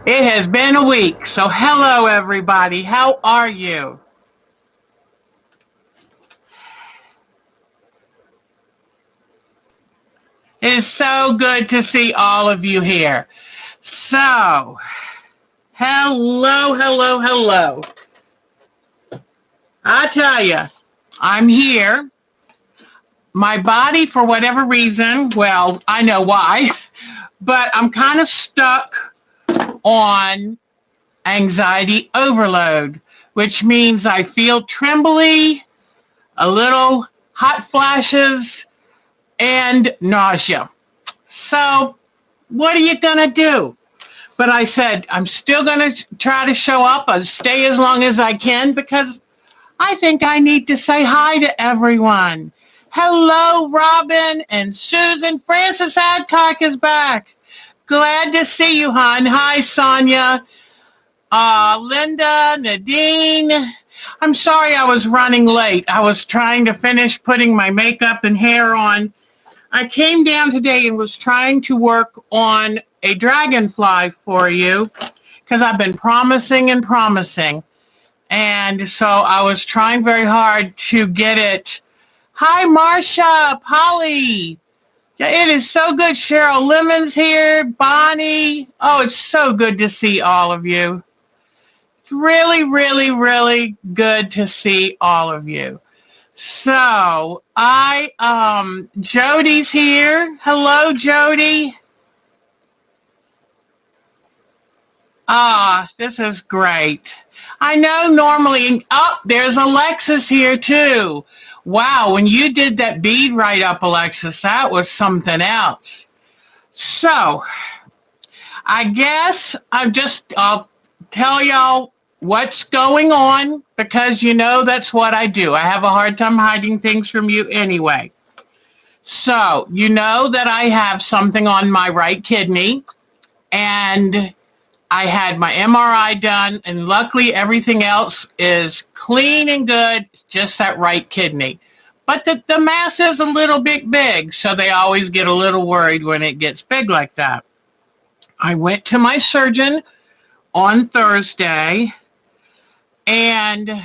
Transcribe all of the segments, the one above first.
It has been a week, so hello everybody. How are you? It is so good to see all of you here. So, hello. I tell you, I'm here. My body, for whatever reason, well, I know why, but I'm kind of stuck on anxiety overload, which means I feel trembly, a little hot flashes, and nausea. So, what are you going to do? But I said, I'm still going to try to show up and stay as long as I can because I think I need to say hi to everyone. Hello, Robin and Susan. Francis Adcock is back. Glad to see you, hon. Hi, Sonia. Linda, Nadine. I'm sorry I was running late. I was trying to finish putting my makeup and hair on. I came down today and was trying to work on a dragonfly for you because I've been promising and promising. And so I was trying very hard to get it. Hi, Marcia, Polly. Yeah, it is so good. Cheryl Lemon's here, Bonnie. Oh, it's so good to see all of you. It's really good to see all of you. So Jody's here. Hello, Jody. This is great. I know normally, there's Alexis here too. Wow, when you did that bead write up, Alexis, that was something else. So, I guess I'll tell y'all what's going on because that's what I do. I have a hard time hiding things from you anyway. So, you know that I have something on my right kidney and I had my MRI done, and luckily everything else is clean and good. It's just that right kidney. But the mass is a little bit big, so they always get a little worried when it gets big like that. I went to my surgeon on Thursday, and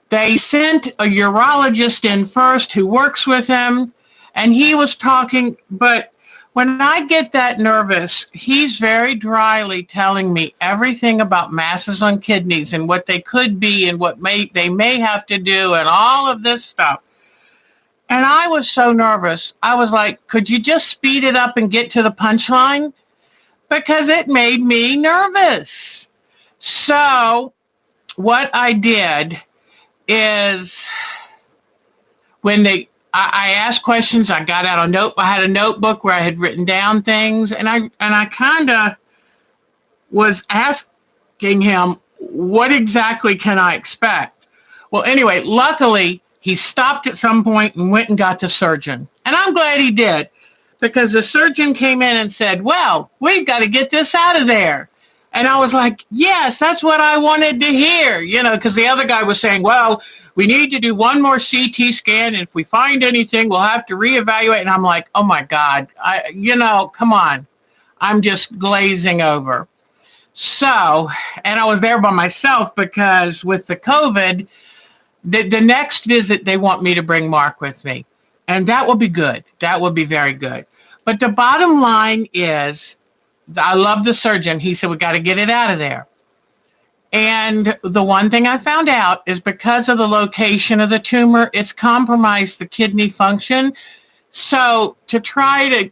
they sent a urologist in first who works with him, and he was talking, but when I get that nervous, he's very dryly telling me everything about masses on kidneys and what they could be and what they may have to do and all of this stuff. And I was so nervous. I was like, could you just speed it up and get to the punchline? Because it made me nervous. So what I did is I asked questions. I got out I had a notebook where I had written down things, and I kind of was asking him, what exactly can I expect? Well, anyway, luckily he stopped at some point and went and got the surgeon. And I'm glad he did, because the surgeon came in and said, well, we've got to get this out of there. And I was like, yes, that's what I wanted to hear, because the other guy was saying, well, we need to do one more CT scan. And if we find anything, we'll have to reevaluate. And I'm like, oh my God, come on. I'm just glazing over. So, and I was there by myself because with the COVID, the next visit, they want me to bring Mark with me. And that will be good. That will be very good. But the bottom line is, I love the surgeon. He said, we got to get it out of there. And the one thing I found out is because of the location of the tumor, it's compromised the kidney function. So to try to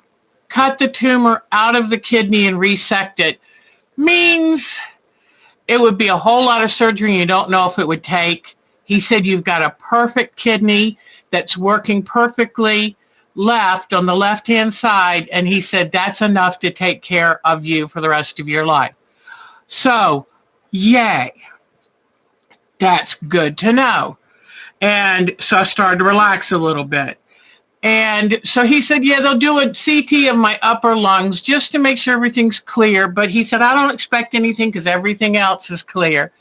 cut the tumor out of the kidney and resect it means it would be a whole lot of surgery. You don't know if it would take. He said, you've got a perfect kidney that's working perfectly left on the left-hand side. And he said, that's enough to take care of you for the rest of your life. So, yay. That's good to know. And so I started to relax a little bit. And so he said, yeah, they'll do a CT of my upper lungs just to make sure everything's clear. But he said, I don't expect anything because everything else is clear.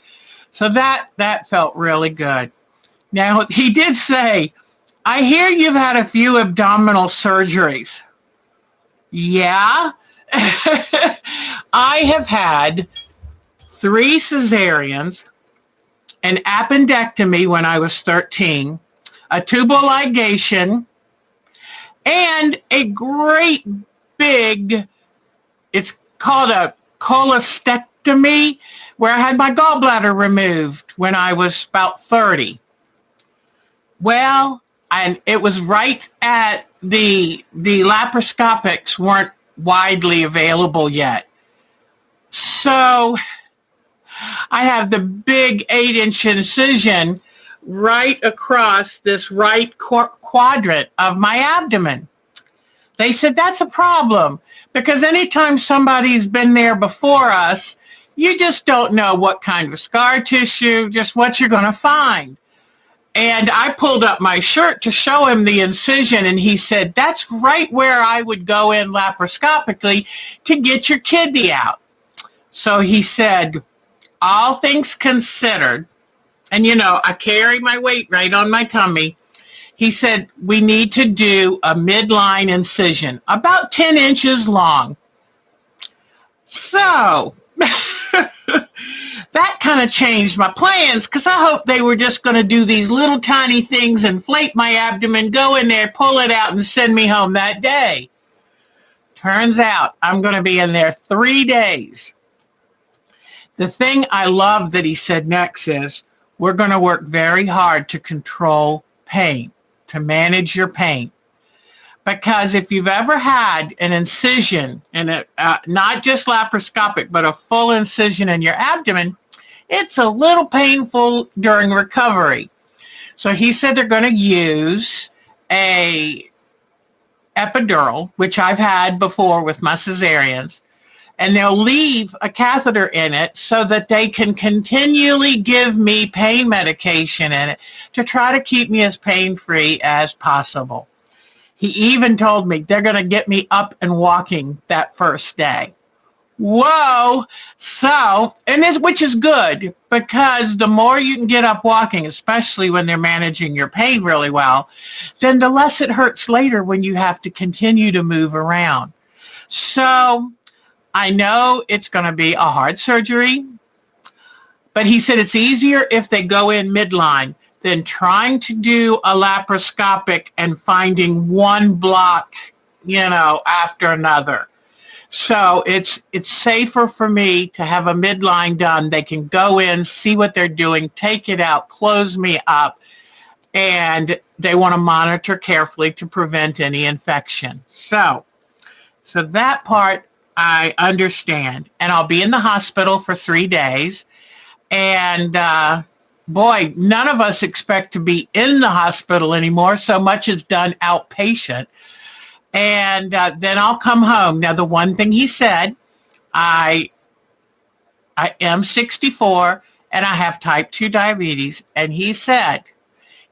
So that felt really good. Now, he did say, I hear you've had a few abdominal surgeries. Yeah. I have had 3 cesareans, an appendectomy when I was 13, a tubal ligation, and a great big, it's called a cholecystectomy, where I had my gallbladder removed when I was about 30. Well, and it was right at the laparoscopics weren't widely available yet. So I have the big 8-inch incision right across this right quadrant of my abdomen. They said that's a problem because anytime somebody's been there before us, you just don't know what kind of scar tissue, just what you're going to find. And I pulled up my shirt to show him the incision, and he said, that's right where I would go in laparoscopically to get your kidney out. So he said, all things considered, and I carry my weight right on my tummy. He said, we need to do a midline incision, about 10 inches long. So that kind of changed my plans because I hoped they were just going to do these little tiny things, inflate my abdomen, go in there, pull it out, and send me home that day. Turns out I'm going to be in there 3 days. The thing I love that he said next is, we're going to work very hard to control pain, to manage your pain. Because if you've ever had an incision, and not just laparoscopic, but a full incision in your abdomen, it's a little painful during recovery. So he said they're going to use a epidural, which I've had before with my cesareans, and they'll leave a catheter in it so that they can continually give me pain medication in it to try to keep me as pain-free as possible. He even told me they're going to get me up and walking that first day. Whoa! So, which is good, because the more you can get up walking, especially when they're managing your pain really well, then the less it hurts later when you have to continue to move around. So I know it's going to be a hard surgery, but he said it's easier if they go in midline than trying to do a laparoscopic and finding one block, after another. So it's safer for me to have a midline done. They can go in, see what they're doing, take it out, close me up, and they want to monitor carefully to prevent any infection. So that part I understand. And I'll be in the hospital for 3 days. And boy, none of us expect to be in the hospital anymore. So much is done outpatient. And then I'll come home. Now, the one thing he said, I am 64 and I have type 2 diabetes. And he said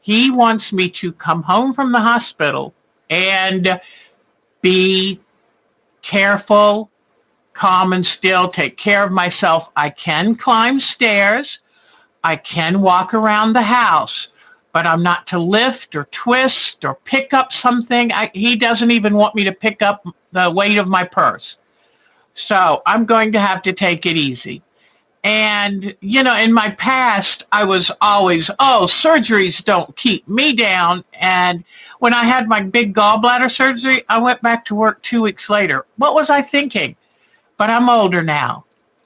he wants me to come home from the hospital and be careful, calm and still, take care of myself. I can climb stairs. I can walk around the house, but I'm not to lift or twist or pick up something. He doesn't even want me to pick up the weight of my purse. So I'm going to have to take it easy. And, in my past, I was always, surgeries don't keep me down. And when I had my big gallbladder surgery, I went back to work 2 weeks later. What was I thinking? But I'm older now,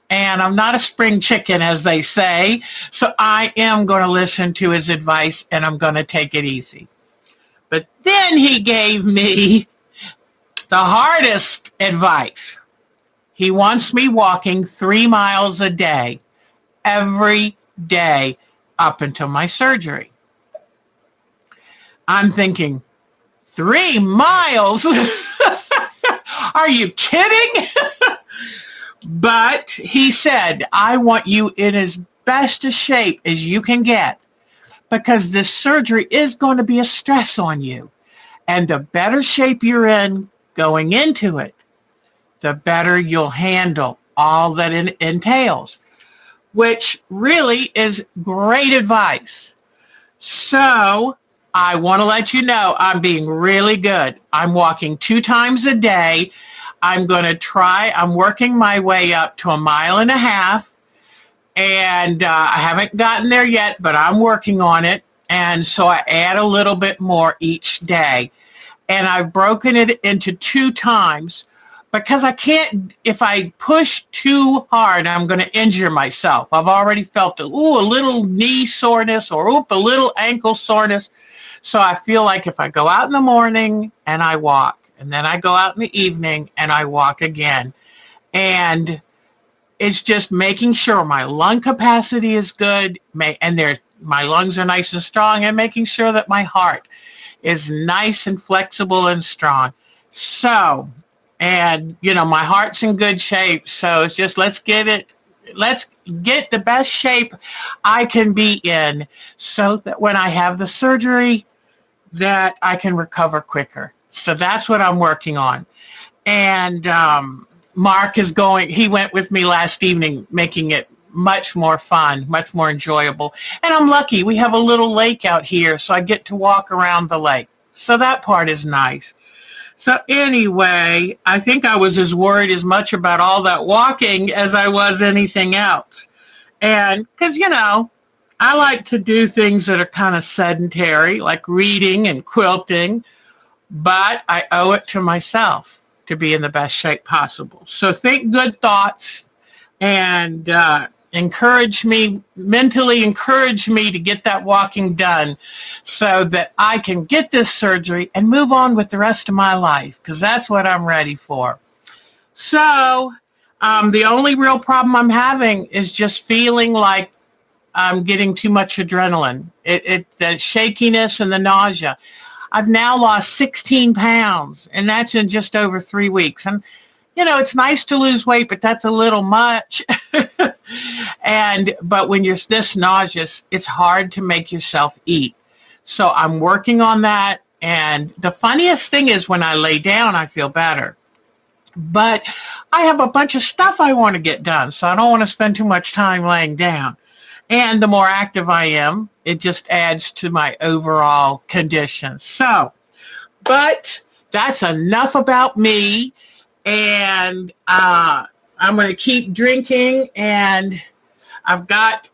and I'm not a spring chicken, as they say. So I am going to listen to his advice, and I'm going to take it easy. But then he gave me the hardest advice. He wants me walking 3 miles a day, every day, up until my surgery. I'm thinking, 3 miles? Are you kidding? But he said, I want you in as best a shape as you can get, because this surgery is going to be a stress on you. And the better shape you're in going into it, the better you'll handle all that it entails, which really is great advice. So I want to let you know I'm being really good. I'm walking 2 times a day. I'm going to try. I'm working my way up to 1.5 miles. And I haven't gotten there yet, but I'm working on it. And so I add a little bit more each day. And I've broken it into 2 times because I can't, if I push too hard, I'm going to injure myself. I've already felt a little knee soreness or a little ankle soreness. So I feel like if I go out in the morning and I walk, and then I go out in the evening and I walk again, and it's just making sure my lung capacity is good, and my lungs are nice and strong, and making sure that my heart is nice and flexible and strong. So, and my heart's in good shape. So it's just let's get the best shape I can be in, so that when I have the surgery, that I can recover quicker. So that's what I'm working on. And Mark he went with me last evening, making it much more fun, much more enjoyable. And I'm lucky we have a little lake out here, so I get to walk around the lake. So that part is nice. So anyway, I think I was as worried as much about all that walking as I was anything else. And because, I like to do things that are kind of sedentary, like reading and quilting, but I owe it to myself to be in the best shape possible. So think good thoughts and mentally encourage me to get that walking done so that I can get this surgery and move on with the rest of my life, because that's what I'm ready for. So the only real problem I'm having is just feeling like I'm getting too much adrenaline. The shakiness and the nausea. I've now lost 16 pounds, and that's in just over 3 weeks. And, it's nice to lose weight, but that's a little much. But when you're this nauseous, it's hard to make yourself eat. So I'm working on that. And the funniest thing is when I lay down, I feel better. But I have a bunch of stuff I want to get done, so I don't want to spend too much time laying down. And the more active I am, it just adds to my overall condition. So, but that's enough about me. And I'm going to keep drinking. And I've got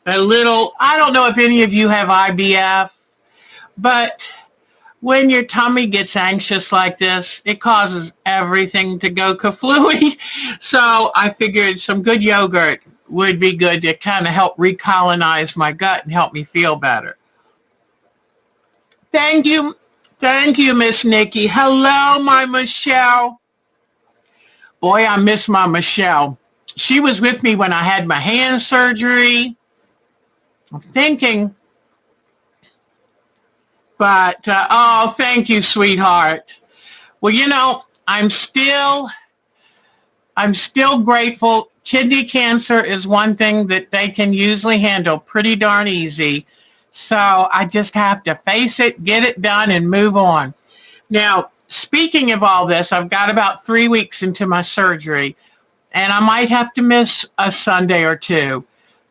I don't know if any of you have IBF, but when your tummy gets anxious like this, it causes everything to go kaflooey. So I figured some good yogurt would be good to kind of help recolonize my gut and help me feel better. Thank you. Thank you, Miss Nikki. Hello, my Michelle. Boy, I miss my Michelle. She was with me when I had my hand surgery. I'm thinking, but, thank you, sweetheart. Well, I'm still grateful. Kidney cancer is one thing that they can usually handle pretty darn easy. So I just have to face it, get it done, and move on. Now, speaking of all this, I've got about 3 weeks into my surgery, and I might have to miss a Sunday or two,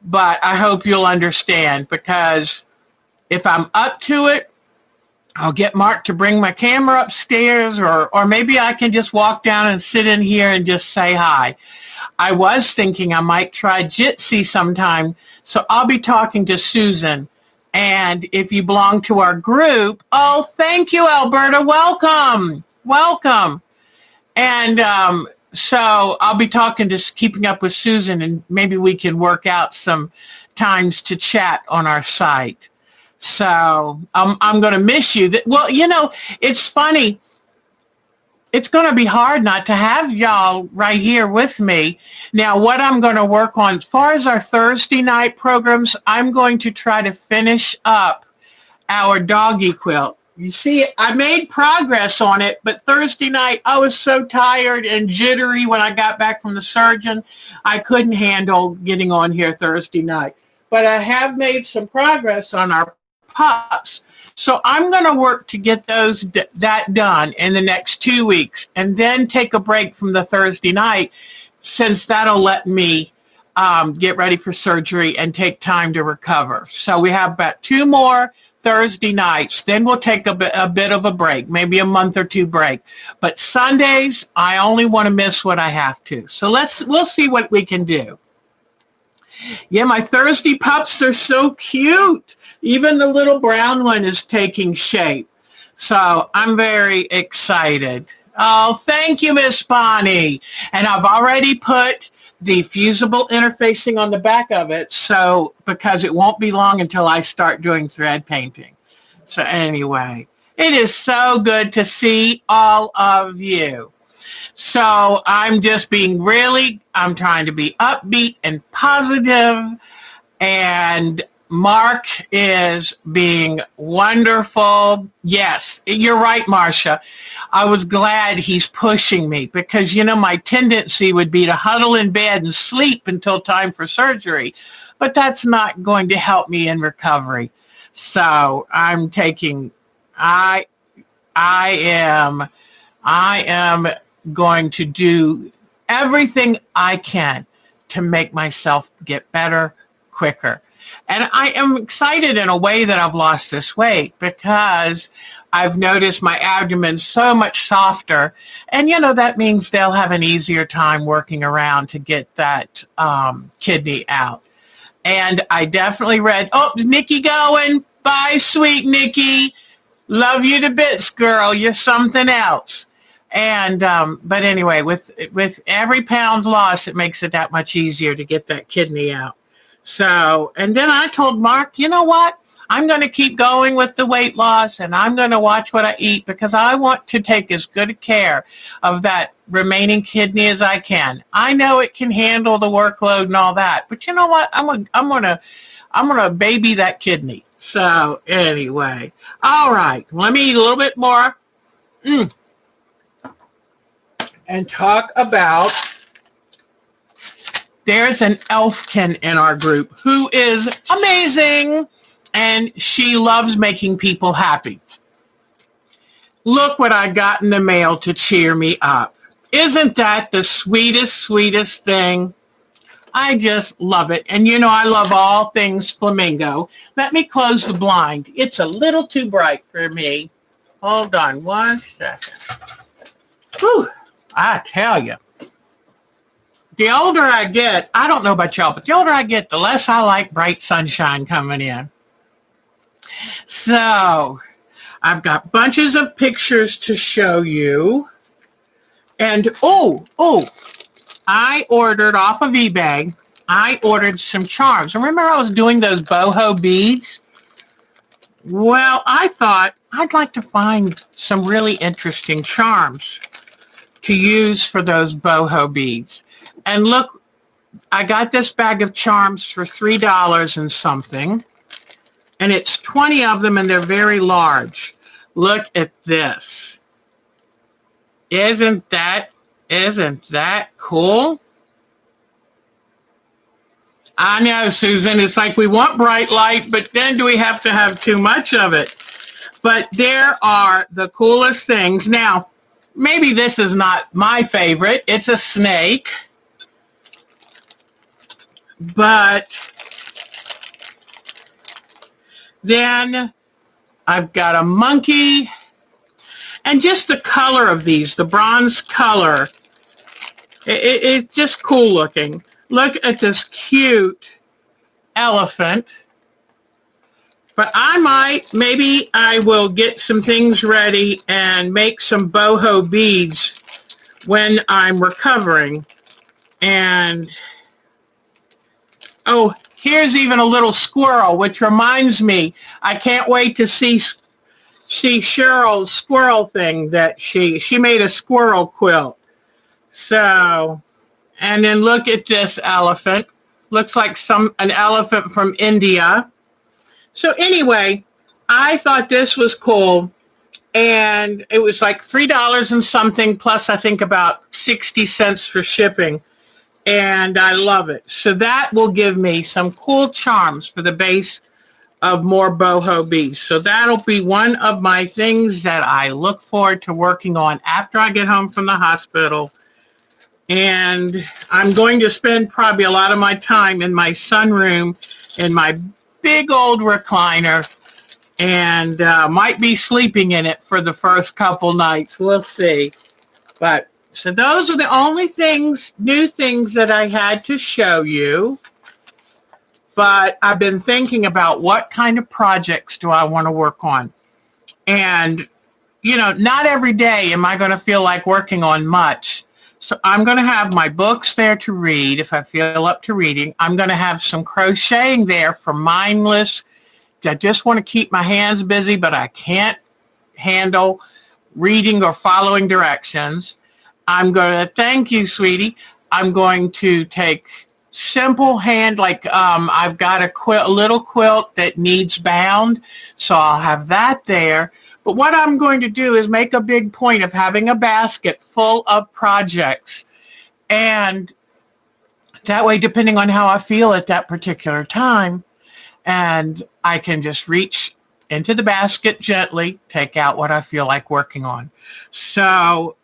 but I hope you'll understand, because if I'm up to it, I'll get Mark to bring my camera upstairs, or maybe I can just walk down and sit in here and just say hi. I was thinking I might try Jitsi sometime, so I'll be talking to Susan. And if you belong to our group, thank you, Alberta. Welcome. Welcome. And so I'll be keeping up with Susan, and maybe we can work out some times to chat on our site. So I'm going to miss you. Well, it's funny. It's going to be hard not to have y'all right here with me. Now, what I'm going to work on, as far as our Thursday night programs, I'm going to try to finish up our doggy quilt. You see, I made progress on it, but Thursday night, I was so tired and jittery when I got back from the surgeon. I couldn't handle getting on here Thursday night. But I have made some progress on our pups. So I'm going to work to get that done in the next 2 weeks, and then take a break from the Thursday night, since that'll let me get ready for surgery and take time to recover. So we have about 2 more Thursday nights. Then we'll take a bit of a break, maybe a month or two break. But Sundays, I only want to miss what I have to. So we'll see what we can do. Yeah, my Thursday pups are so cute. Even the little brown one is taking shape. So I'm very excited. Oh, thank you, Miss Bonnie. And I've already put the fusible interfacing on the back of it, so because it won't be long until I start doing thread painting. So anyway, it is so good to see all of you. So I'm just I'm trying to be upbeat and positive, and Mark is being wonderful. Yes, you're right, Marcia. I was glad he's pushing me because, my tendency would be to huddle in bed and sleep until time for surgery, but that's not going to help me in recovery. So I am going to do everything I can to make myself get better quicker. And I am excited in a way that I've lost this weight because I've noticed my abdomen so much softer. And, that means they'll have an easier time working around to get that kidney out. And I definitely read, is Nikki going? Bye, sweet Nikki. Love you to bits, girl. You're something else. And, but anyway, with every pound loss, it makes it that much easier to get that kidney out. So, and then I told Mark, you know what? I'm going to keep going with the weight loss, and I'm going to watch what I eat because I want to take as good care of that remaining kidney as I can. I know it can handle the workload and all that, but you know what? I'm gonna baby that kidney. So anyway, all right. Let me eat a little bit more and talk about. There's an elfkin in our group who is amazing, and she loves making people happy. Look what I got in the mail to cheer me up. Isn't that the sweetest thing? I just love it. And I love all things flamingo. Let me close the blind. It's a little too bright for me. Hold on 1 second. Whew, I tell you. The older I get, I don't know about y'all, but the older I get, the less I like bright sunshine coming in. So I've got bunches of pictures to show you. And I ordered off of eBay, I ordered some charms. Remember I was doing those boho beads? Well, I thought I'd like to find some really interesting charms to use for those boho beads. And look, I got this bag of charms for $3 and something. And it's 20 of them, and they're very large. Look at this. Isn't that cool? I know, Susan. It's like we want bright light, but then do we have to have too much of it? But there are the coolest things. Now, maybe this is not my favorite. It's a snake. But then I've got a monkey, and just the color of these, the bronze color, it's just cool looking. Look at this cute elephant. But maybe I will get some things ready and make some boho beads when I'm recovering. And here's even a little squirrel, which reminds me, I can't wait to see Cheryl's squirrel thing that she made a squirrel quilt. So, and then look at this elephant. Looks like an elephant from India. So anyway, I thought this was cool. And it was like $3 and something, plus I think about 60 cents for shipping. And I love it. So that will give me some cool charms for the base of more boho beads. So that'll be one of my things that I look forward to working on after I get home from the hospital. And I'm going to spend probably a lot of my time in my sunroom in my big old recliner and might be sleeping in it for the first couple nights. We'll see. But so those are the only new things that I had to show you. But I've been thinking about what kind of projects do I want to work on. And, not every day am I going to feel like working on much. So I'm going to have my books there to read if I feel up to reading. I'm going to have some crocheting there for mindless. I just want to keep my hands busy, but I can't handle reading or following directions. I'm going to, thank you, sweetie. I'm going to take simple hand, like I've got a little quilt that needs bound, so I'll have that there. But what I'm going to do is make a big point of having a basket full of projects. And that way, depending on how I feel at that particular time, and I can just reach into the basket gently, take out what I feel like working on. So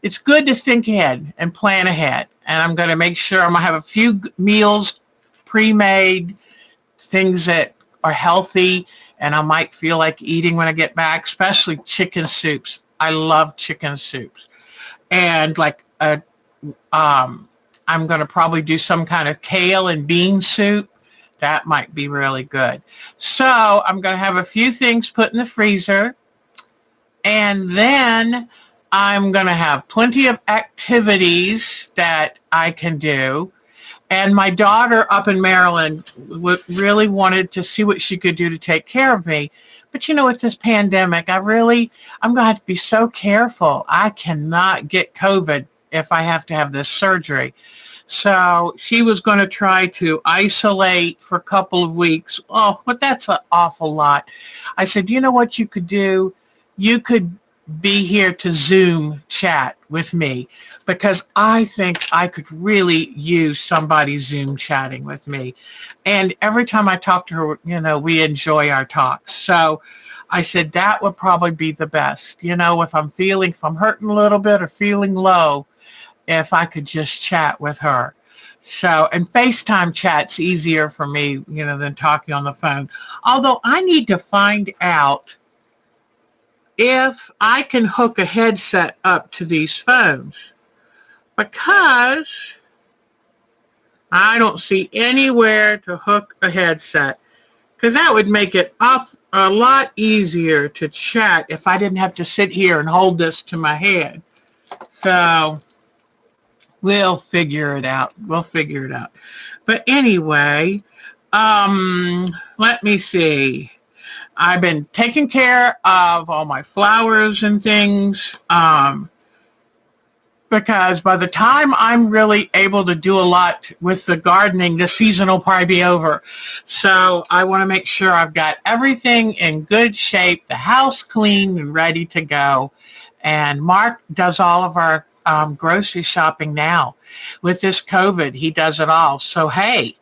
it's good to think ahead and plan ahead. And I'm going to make sure I'm going to have a few meals pre-made, things that are healthy and I might feel like eating when I get back, especially chicken soups. I love chicken soups. And I'm going to probably do some kind of kale and bean soup. That might be really good. So I'm going to have a few things put in the freezer. And then I'm going to have plenty of activities that I can do. And my daughter up in Maryland really wanted to see what she could do to take care of me. But, with this pandemic, I'm going to have to be so careful. I cannot get COVID if I have to have this surgery. So she was going to try to isolate for a couple of weeks. Oh, but that's an awful lot. I said, you know what you could do? You could be here to Zoom chat with me, because I think I could really use somebody Zoom chatting with me. And every time I talk to her, we enjoy our talks. So I said that would probably be the best. If I'm hurting a little bit or feeling low, if I could just chat with her. So, and FaceTime chat's easier for me, than talking on the phone. Although I need to find out if I can hook a headset up to these phones, because I don't see anywhere to hook a headset, because that would make it a lot easier to chat if I didn't have to sit here and hold this to my head. So we'll figure it out. But anyway, let me see. I've been taking care of all my flowers and things, because by the time I'm really able to do a lot with the gardening, the season will probably be over. So I want to make sure I've got everything in good shape, the house clean and ready to go. And Mark does all of our grocery shopping now. With this COVID, he does it all. So, hey.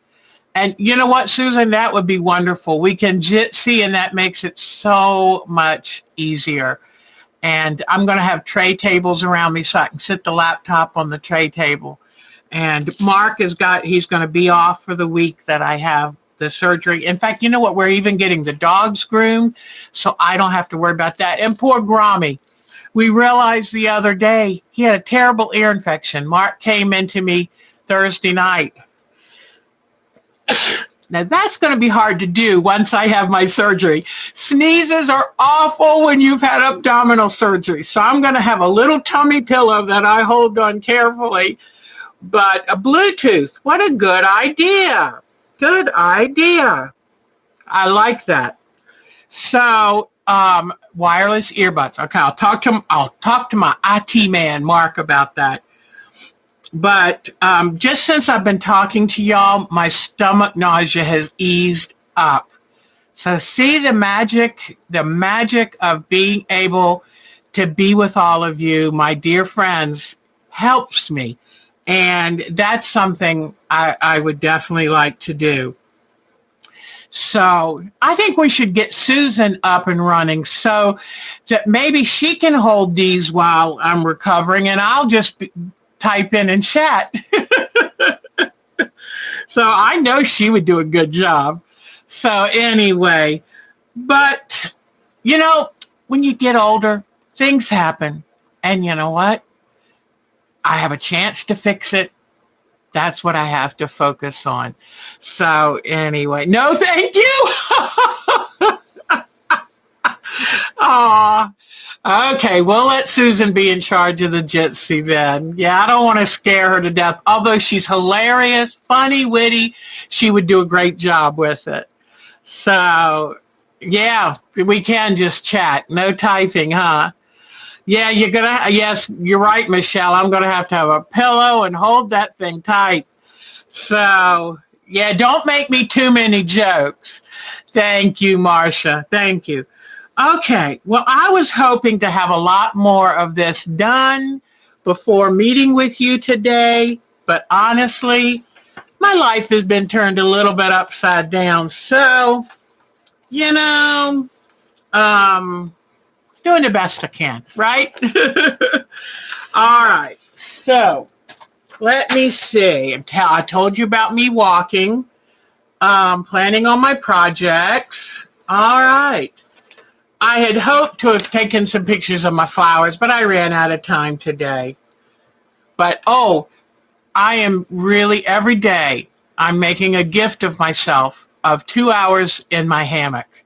And you know what, Susan? That would be wonderful. We can see, and that makes it so much easier. And I'm going to have tray tables around me so I can sit the laptop on the tray table. And Mark he's going to be off for the week that I have the surgery. In fact, you know what? We're even getting the dogs groomed, so I don't have to worry about that. And poor Grammy. We realized the other day he had a terrible ear infection. Mark came into me Thursday night. Now, that's going to be hard to do once I have my surgery. Sneezes are awful when you've had abdominal surgery. So I'm going to have a little tummy pillow that I hold on carefully. But a Bluetooth, what a good idea. Good idea. I like that. So wireless earbuds. Okay, I'll talk to my IT man, Mark, about that. But just since I've been talking to y'all, my stomach nausea has eased up. So see the magic of being able to be with all of you, my dear friends, helps me. And that's something I would definitely like to do. So I think we should get Susan up and running so that maybe she can hold these while I'm recovering, and I'll just type in and chat. So I know she would do a good job. So anyway, But, when you get older, things happen. And you know what? I have a chance to fix it. That's what I have to focus on. So anyway, no, thank you. Aw. Okay, we'll let Susan be in charge of the Jitsi then. Yeah, I don't want to scare her to death. Although she's hilarious, funny, witty, she would do a great job with it. So, yeah, we can just chat. No typing, huh? Yeah, yes, you're right, Michelle. I'm going to have a pillow and hold that thing tight. So, yeah, don't make me too many jokes. Thank you, Marcia. Thank you. Okay, well, I was hoping to have a lot more of this done before meeting with you today, but honestly, my life has been turned a little bit upside down. So, doing the best I can, right? All right, so let me see. I told you about me walking, planning on my projects. All right. I had hoped to have taken some pictures of my flowers, but I ran out of time today. But, I am really, every day, I'm making a gift of myself of 2 hours in my hammock.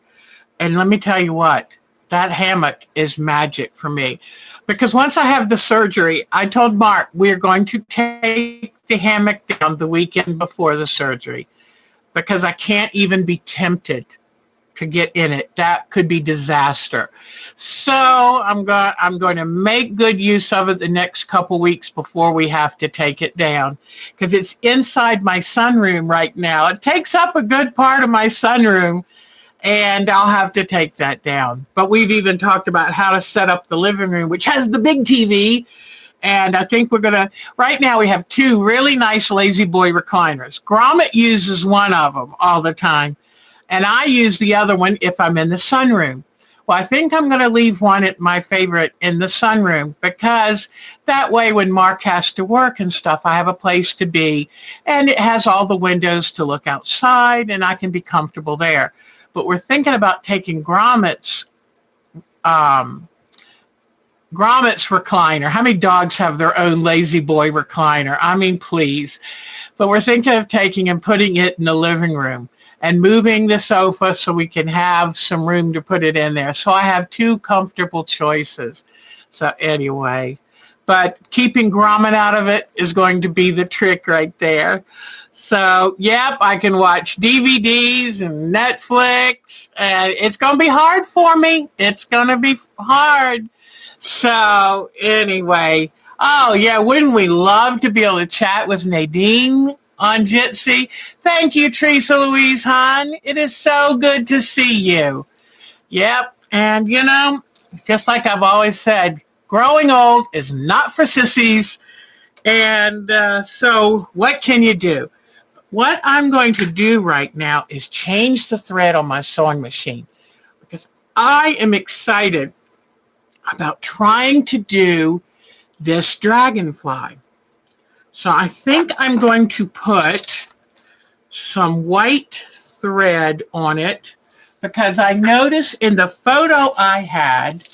And let me tell you what, that hammock is magic for me. Because once I have the surgery, I told Mark we're going to take the hammock down the weekend before the surgery. Because I can't even be tempted to get in it. That could be disaster. So I'm going to make good use of it the next couple weeks before we have to take it down, because it's inside my sunroom right now. It takes up a good part of my sunroom, and I'll have to take that down. But we've even talked about how to set up the living room, which has the big TV. And I think right now we have 2 really nice Lazy Boy recliners. Gromit uses one of them all the time. And I use the other one if I'm in the sunroom. Well, I think I'm going to leave one at my favorite in the sunroom, because that way when Mark has to work and stuff, I have a place to be. And it has all the windows to look outside, and I can be comfortable there. But we're thinking about taking Gromit's recliner. How many dogs have their own Lazy Boy recliner? I mean, please. But we're thinking of taking and putting it in the living room, and moving the sofa so we can have some room to put it in there. So I have 2 comfortable choices. So anyway, but keeping Gromit out of it is going to be the trick right there. So, yep, I can watch DVDs and Netflix, and it's going to be hard for me. It's going to be hard. So anyway, wouldn't we love to be able to chat with Nadine on Jitsi? Thank you, Teresa Louise Hahn. It is so good to see you. Yep. And, just like I've always said, growing old is not for sissies. And so what can you do? What I'm going to do right now is change the thread on my sewing machine, because I am excited about trying to do this dragonfly. So I think I'm going to put some white thread on it, because I noticed in the photo I had,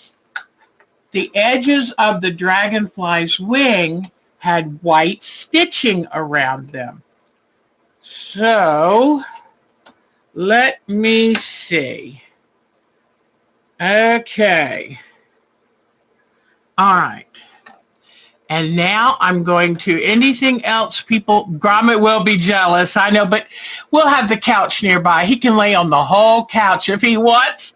the edges of the dragonfly's wing had white stitching around them. So let me see. Okay. All right. And now I'm going to, anything else, people, Gromit will be jealous, I know, but we'll have the couch nearby. He can lay on the whole couch if he wants.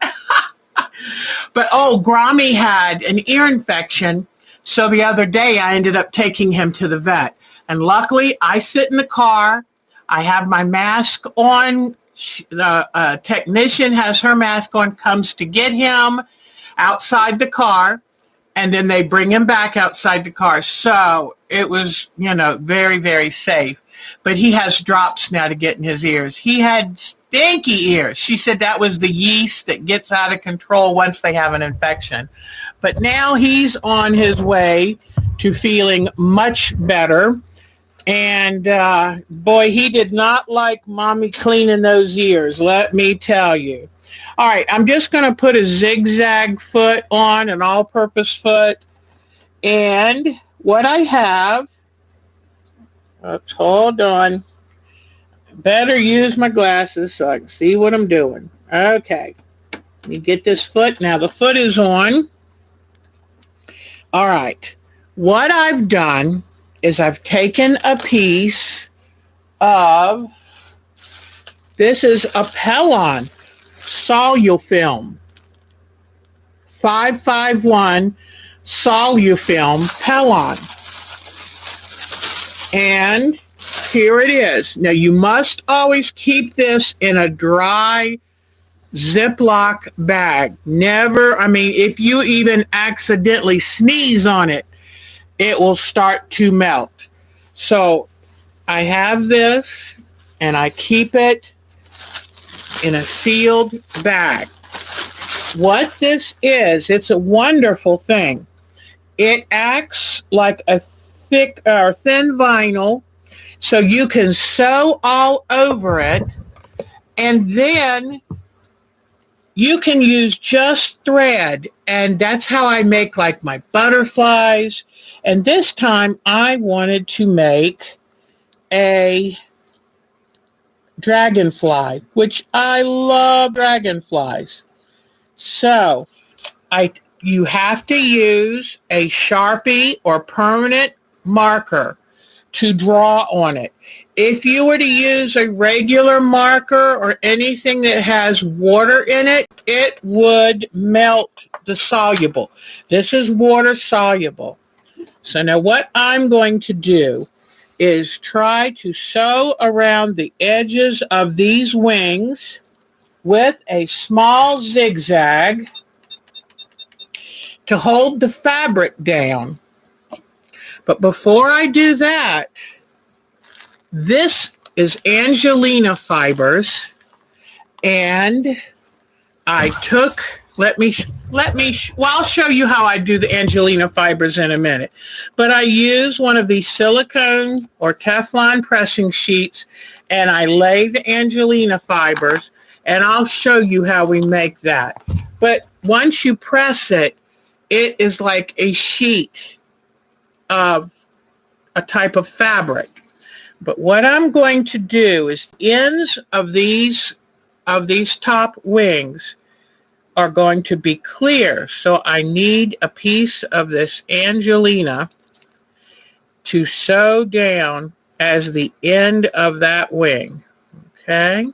But, Grommy had an ear infection, so the other day I ended up taking him to the vet. And luckily, I sit in the car. I have my mask on. The technician has her mask on, comes to get him outside the car. And then they bring him back outside the car. So it was, very, very safe. But he has drops now to get in his ears. He had stinky ears. She said that was the yeast that gets out of control once they have an infection. But now he's on his way to feeling much better. And boy, he did not like mommy cleaning those ears, let me tell you. All right, I'm just going to put a zigzag foot on, an all-purpose foot. And what I have, oops, hold on. Better use my glasses so I can see what I'm doing. Okay, let me get this foot. Now the foot is on. All right, what I've done is I've taken a piece of, this is a Mccullen soluble film, 551 soluble film Mccullen. And here it is. Now you must always keep this in a dry Ziploc bag. Never, I mean, if you even accidentally sneeze on it, it will start to melt. So I have this and I keep it in a sealed bag. What this is, it's a wonderful thing. It acts like a thick or thin vinyl, so you can sew all over it, and then you can use just thread, and that's how I make like my butterflies. And this time I wanted to make a dragonfly, which I love dragonflies. So you have to use a Sharpie or permanent marker to draw on it. If you were to use a regular marker or anything that has water in it, it would melt the soluble. This is water soluble. So now what I'm going to do is try to sew around the edges of these wings with a small zigzag to hold the fabric down. But before I do that, this is Angelina fibers, and I took, I'll show you how I do the Angelina fibers in a minute. But I use one of these silicone or Teflon pressing sheets, and I lay the Angelina fibers, and I'll show you how we make that. But once you press it, it is like a sheet of a type of fabric. But what I'm going to do is ends of these top wings are going to be clear. So I need a piece of this Angelina to sew down as the end of that wing. Okay.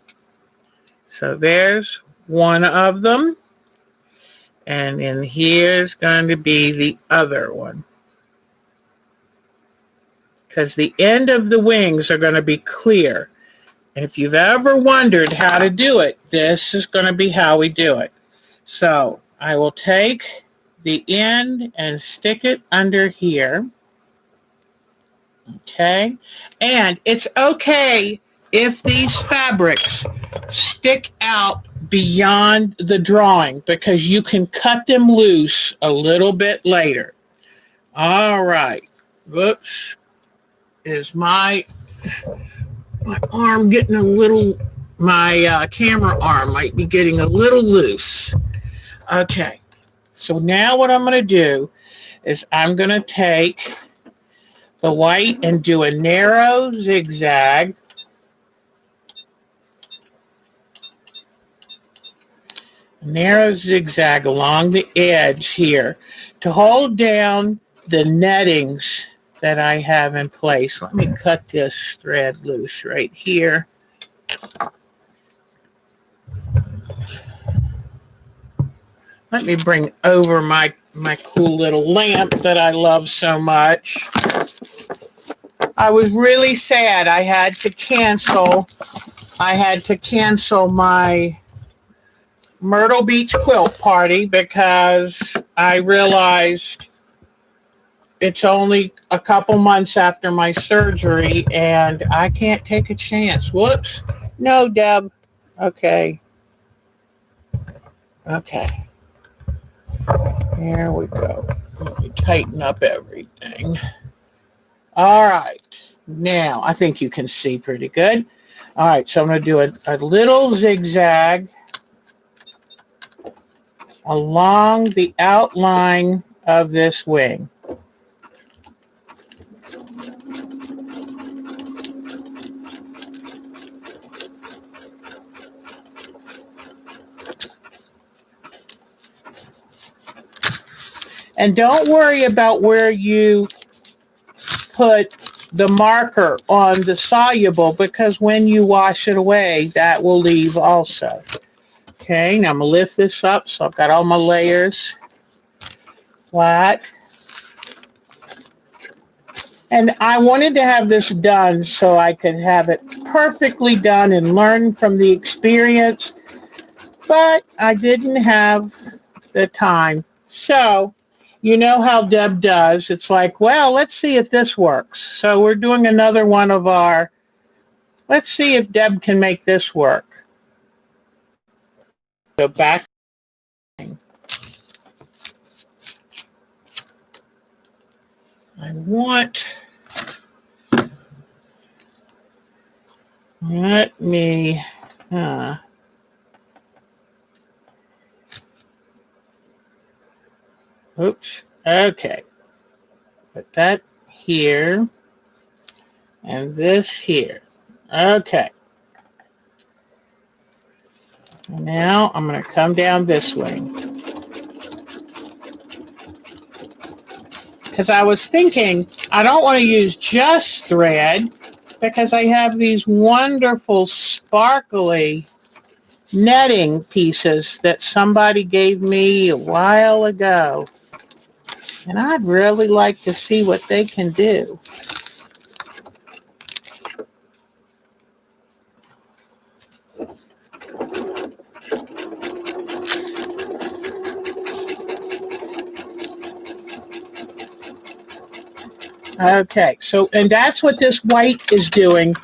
So there's one of them. And then here's going to be the other one. Because the end of the wings are going to be clear. And if you've ever wondered how to do it, this is going to be how we do it. So I will take the end and stick it under here. Okay. And it's okay if these fabrics stick out beyond the drawing, because you can cut them loose a little bit later. All right. Whoops. Is my arm getting a little, my camera arm might be getting a little loose. Okay. So now what I'm going to do is I'm going to take the white and do a narrow zigzag. Narrow zigzag along the edge here to hold down the nettings that I have in place. Let me cut this thread loose right here. Let me bring over my cool little lamp that I love so much. I was really sad. I had to cancel my Myrtle Beach quilt party because I realized it's only a couple months after my surgery and I can't take a chance. Whoops. No, Deb. Okay. Okay. Here we go. Let me tighten up everything. All right. Now, I think you can see pretty good. All right, so I'm going to do a little zigzag along the outline of this wing. And don't worry about where you put the marker on the soluble, because when you wash it away, that will leave also. Okay, now I'm going to lift this up so I've got all my layers flat. And I wanted to have this done so I could have it perfectly done and learn from the experience, but I didn't have the time. So, you know how Deb does. It's like, well, let's see if this works. So we're doing another one of our, let's see if Deb can make this work. Go back. I want, let me, oops, okay. Put that here and this here. Okay. Now I'm going to come down this way. Because I was thinking, I don't want to use just thread because I have these wonderful sparkly netting pieces that somebody gave me a while ago. And I'd really like to see what they can do. Okay, so, and that's what this white is doing,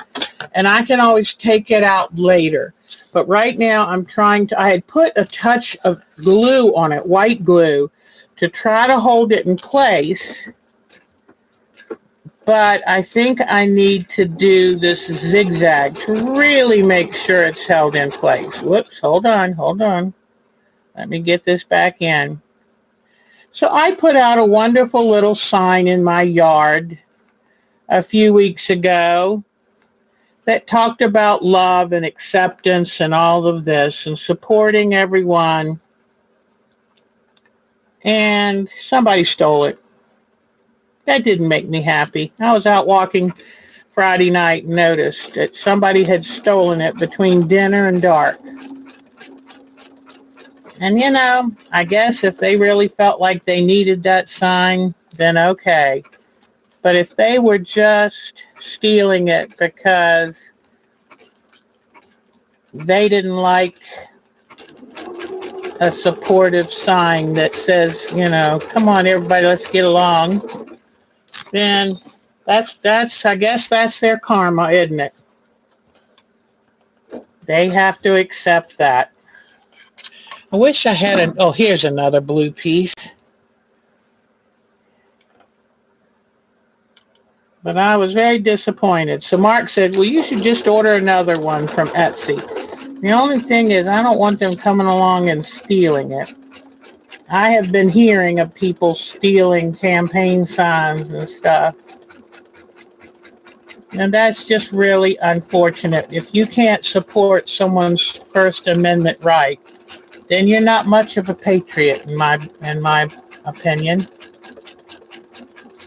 and I can always take it out later. But right now I'm trying to, I had put a touch of glue on it, white glue, to try to hold it in place. But I think I need to do this zigzag to really make sure it's held in place. Whoops, hold on. Let me get this back in. So I put out a wonderful little sign in my yard a few weeks ago that talked about love and acceptance and all of this and supporting everyone. And somebody stole it. That didn't make me happy. I was out walking Friday night and noticed that somebody had stolen it between dinner and dark. And, you know, I guess if they really felt like they needed that sign, then okay. But if they were just stealing it because they didn't like a supportive sign that says, you know, come on, everybody, let's get along, then that's I guess that's their karma, isn't it? They have to accept that. I wish I had oh, here's another blue piece. But I was very disappointed. So Mark said, well, you should just order another one from Etsy. The only thing is I don't want them coming along and stealing it. I have been hearing of people stealing campaign signs and stuff. And that's just really unfortunate. If you can't support someone's First Amendment right, then you're not much of a patriot, in my opinion.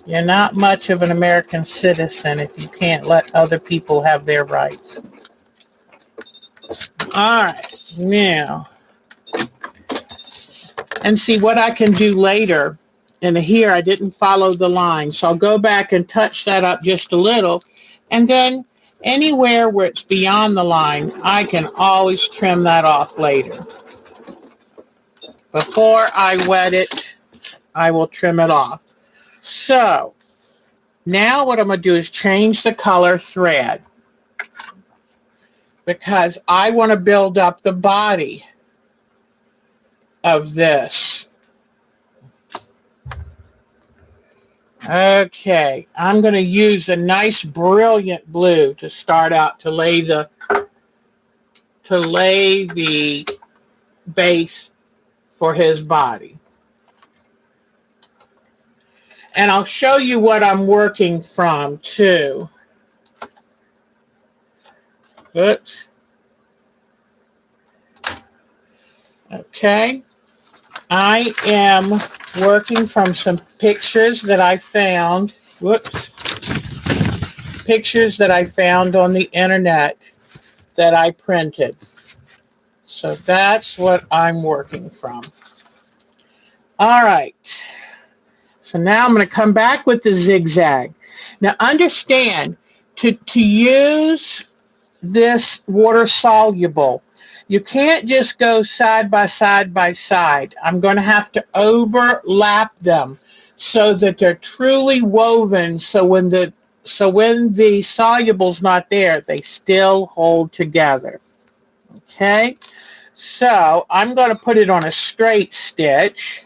You're not much of an American citizen if you can't let other people have their rights. All right, now, and see what I can do later. And here I didn't follow the line, so I'll go back and touch that up just a little. And then anywhere where it's beyond the line, I can always trim that off later. Before I wet it, I will trim it off. So now what I'm going to do is change the color thread because I want to build up the body of this. Okay, I'm going to use a nice brilliant blue to start out to lay the base for his body. And I'll show you what I'm working from too. Oops. Okay. I am working from some pictures that I found. Whoops. Pictures that I found on the internet that I printed. So that's what I'm working from. All right. So now I'm going to come back with the zigzag. Now understand, to use this water soluble, you can't just go side by side by side. I'm going to have to overlap them so that they're truly woven, so when the soluble's not there, they still hold together. Okay? So I'm going to put it on a straight stitch.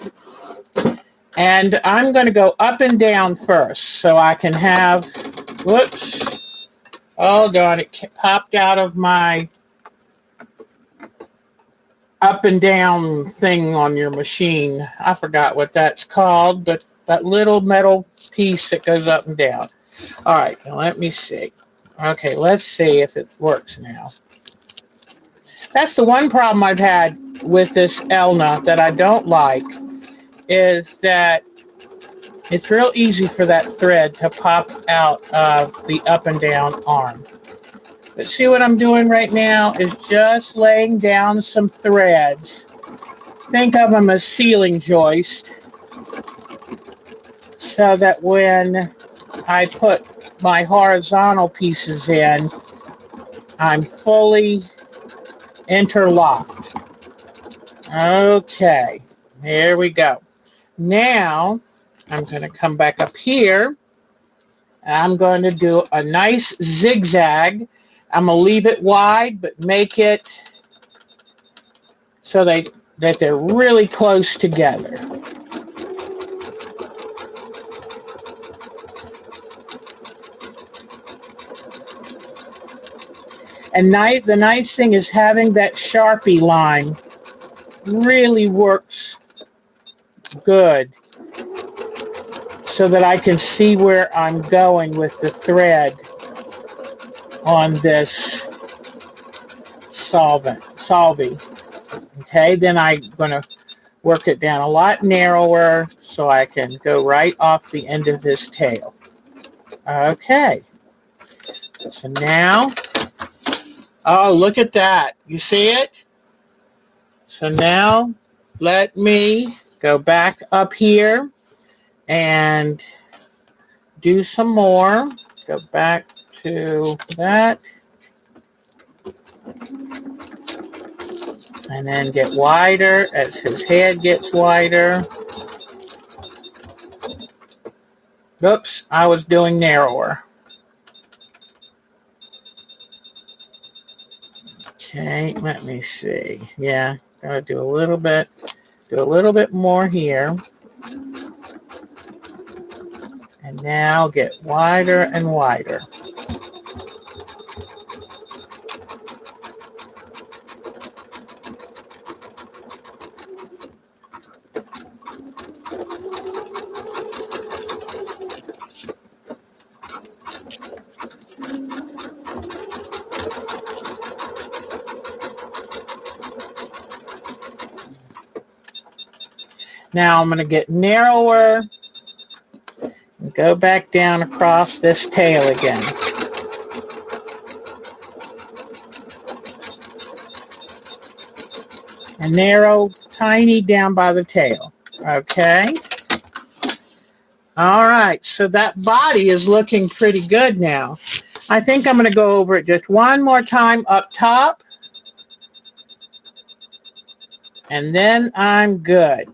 And I'm going to go up and down first so I can have, whoops, oh darn, it popped out of my up and down thing on your machine. I forgot what that's called, but that little metal piece that goes up and down. All right, now let me see. Okay, let's see if it works now. That's the one problem I've had with this Elna that I don't like, is that it's real easy for that thread to pop out of the up and down arm. But see what I'm doing right now is just laying down some threads. Think of them as ceiling joists, so that when I put my horizontal pieces in, I'm fully interlocked. Okay, here we go. Now, I'm going to come back up here. I'm going to do a nice zigzag. I'm going to leave it wide, but make it so that they're really close together. And the nice thing is having that Sharpie line really works good, so that I can see where I'm going with the thread on this solvy. Okay, then I'm going to work it down a lot narrower so I can go right off the end of this tail. Okay, so now, oh, look at that. You see it? So now let me go back up here and do some more. Go back to that. And then get wider as his head gets wider. Oops, I was doing narrower. Okay, let me see. Yeah, gotta do a little bit more here. And now get wider and wider. Now I'm going to get narrower and go back down across this tail again. And narrow, tiny down by the tail. Okay. All right, so that body is looking pretty good now. I think I'm going to go over it just one more time up top. And then I'm good.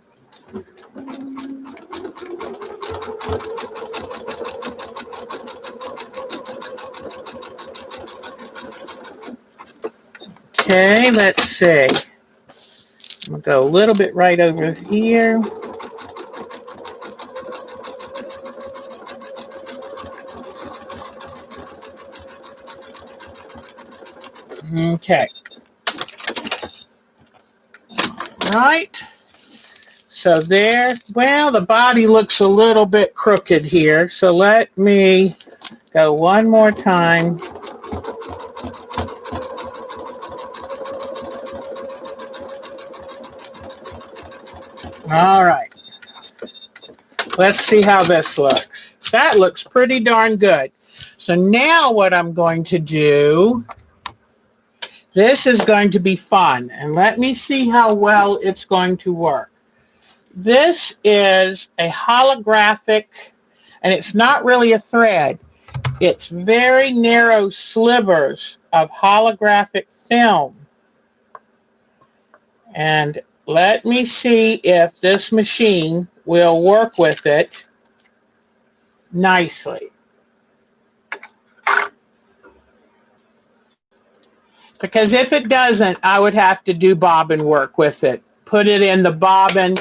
Okay, let's see. I'm going to go a little bit right over here. Okay. Right. So there, well, the body looks a little bit crooked here. So let me go one more time. All right. Let's see how this looks. That looks pretty darn good. So now what I'm going to do, this is going to be fun. And let me see how well it's going to work. This is a holographic, and it's not really a thread. It's very narrow slivers of holographic film. And let me see if this machine will work with it nicely. Because if it doesn't, I would have to do bobbin work with it. Put it in the bobbin.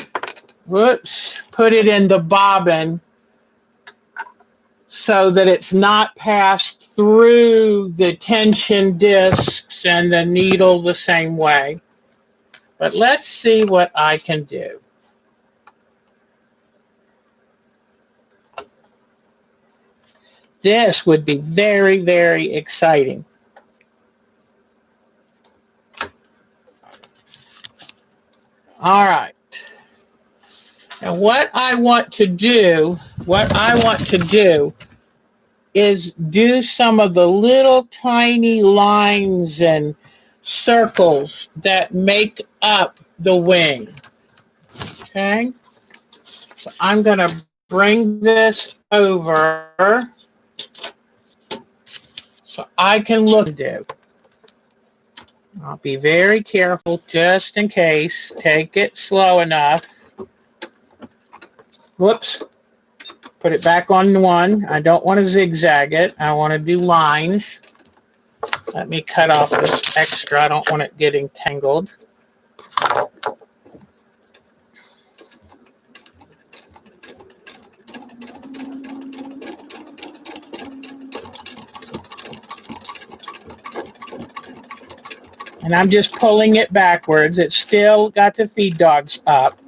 Whoops. Put it in the bobbin so that it's not passed through the tension discs and the needle the same way. But let's see what I can do. This would be very, very exciting. All right. And what I want to do is do some of the little tiny lines and circles that make up the wing. Okay? So I'm going to bring this over so I can look at it. I'll be very careful just in case. Take it slow enough. Whoops. Put it back on one. I don't want to zigzag it. I want to do lines. Let me cut off this extra. I don't want it getting tangled. And I'm just pulling it backwards. It's still got the feed dogs up.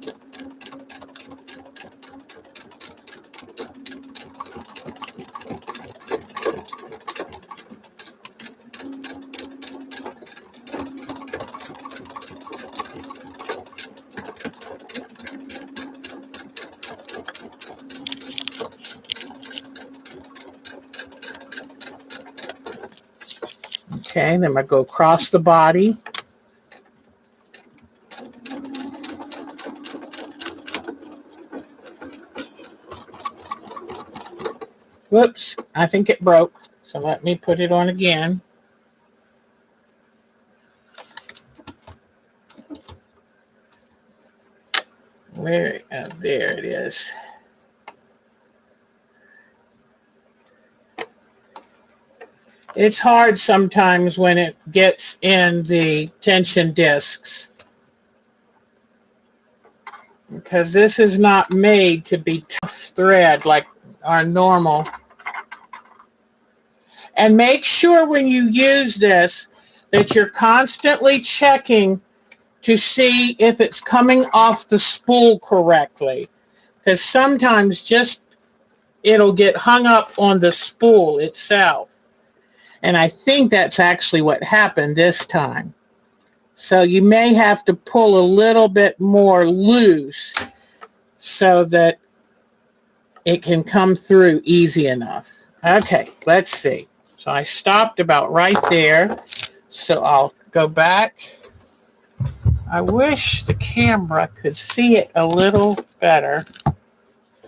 Okay, then I go across the body. Whoops, I think it broke. So let me put it on again. There it is. It's hard sometimes when it gets in the tension discs because this is not made to be tough thread like our normal. And make sure when you use this that you're constantly checking to see if it's coming off the spool correctly, because sometimes just it'll get hung up on the spool itself. And I think that's actually what happened this time. So you may have to pull a little bit more loose so that it can come through easy enough. Okay, let's see. So I stopped about right there. So I'll go back. I wish the camera could see it a little better,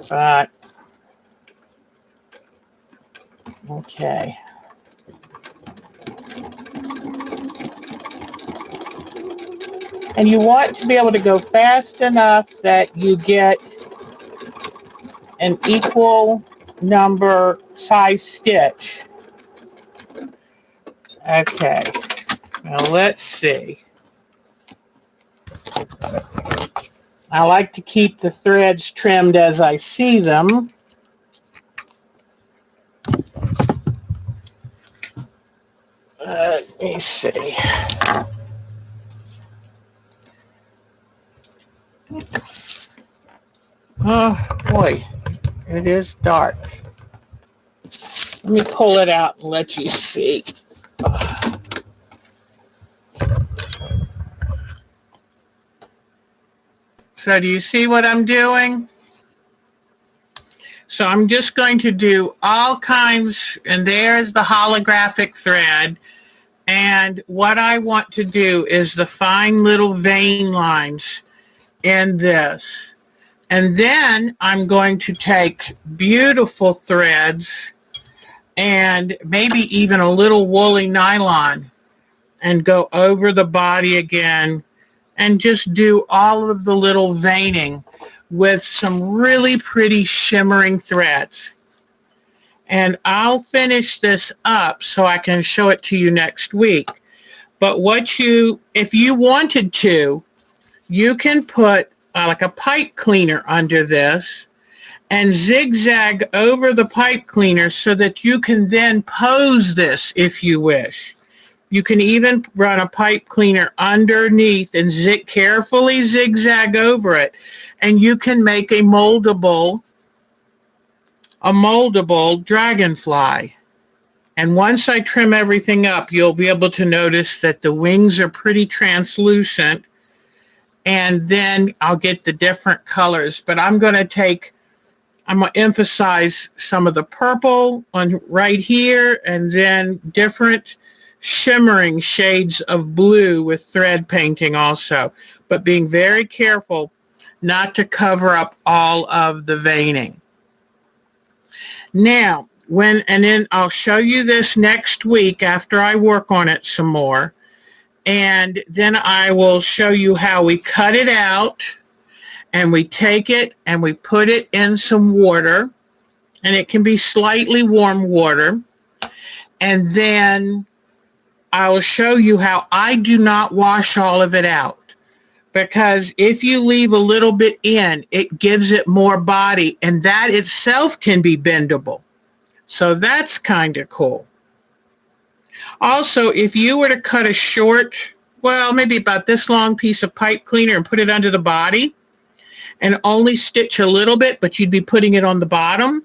but okay. And you want to be able to go fast enough that you get an equal number size stitch. Okay, now let's see. I like to keep the threads trimmed as I see them. Let me see. Oh boy, it is dark. Let me pull it out and let you see. So do you see what I'm doing? So I'm just going to do all kinds, and there's the holographic thread. And what I want to do is the fine little vein lines in this. And then I'm going to take beautiful threads and maybe even a little woolly nylon and go over the body again and just do all of the little veining with some really pretty shimmering threads. And I'll finish this up so I can show it to you next week. But if you wanted to, you can put like a pipe cleaner under this and zigzag over the pipe cleaner so that you can then pose this if you wish. You can even run a pipe cleaner underneath and carefully zigzag over it. And you can make a moldable dragonfly. And once I trim everything up, you'll be able to notice that the wings are pretty translucent. And then I'll get the different colors. But I'm going to emphasize some of the purple on right here, and then different shimmering shades of blue with thread painting also, but being very careful not to cover up all of the veining. Now, and then I'll show you this next week after I work on it some more, and then I will show you how we cut it out, and we take it and we put it in some water, and it can be slightly warm water, and then I will show you how I do not wash all of it out, because if you leave a little bit in, it gives it more body, and that itself can be bendable. So that's kind of cool. Also, if you were to cut a short, maybe about this long piece of pipe cleaner and put it under the body and only stitch a little bit, but you'd be putting it on the bottom,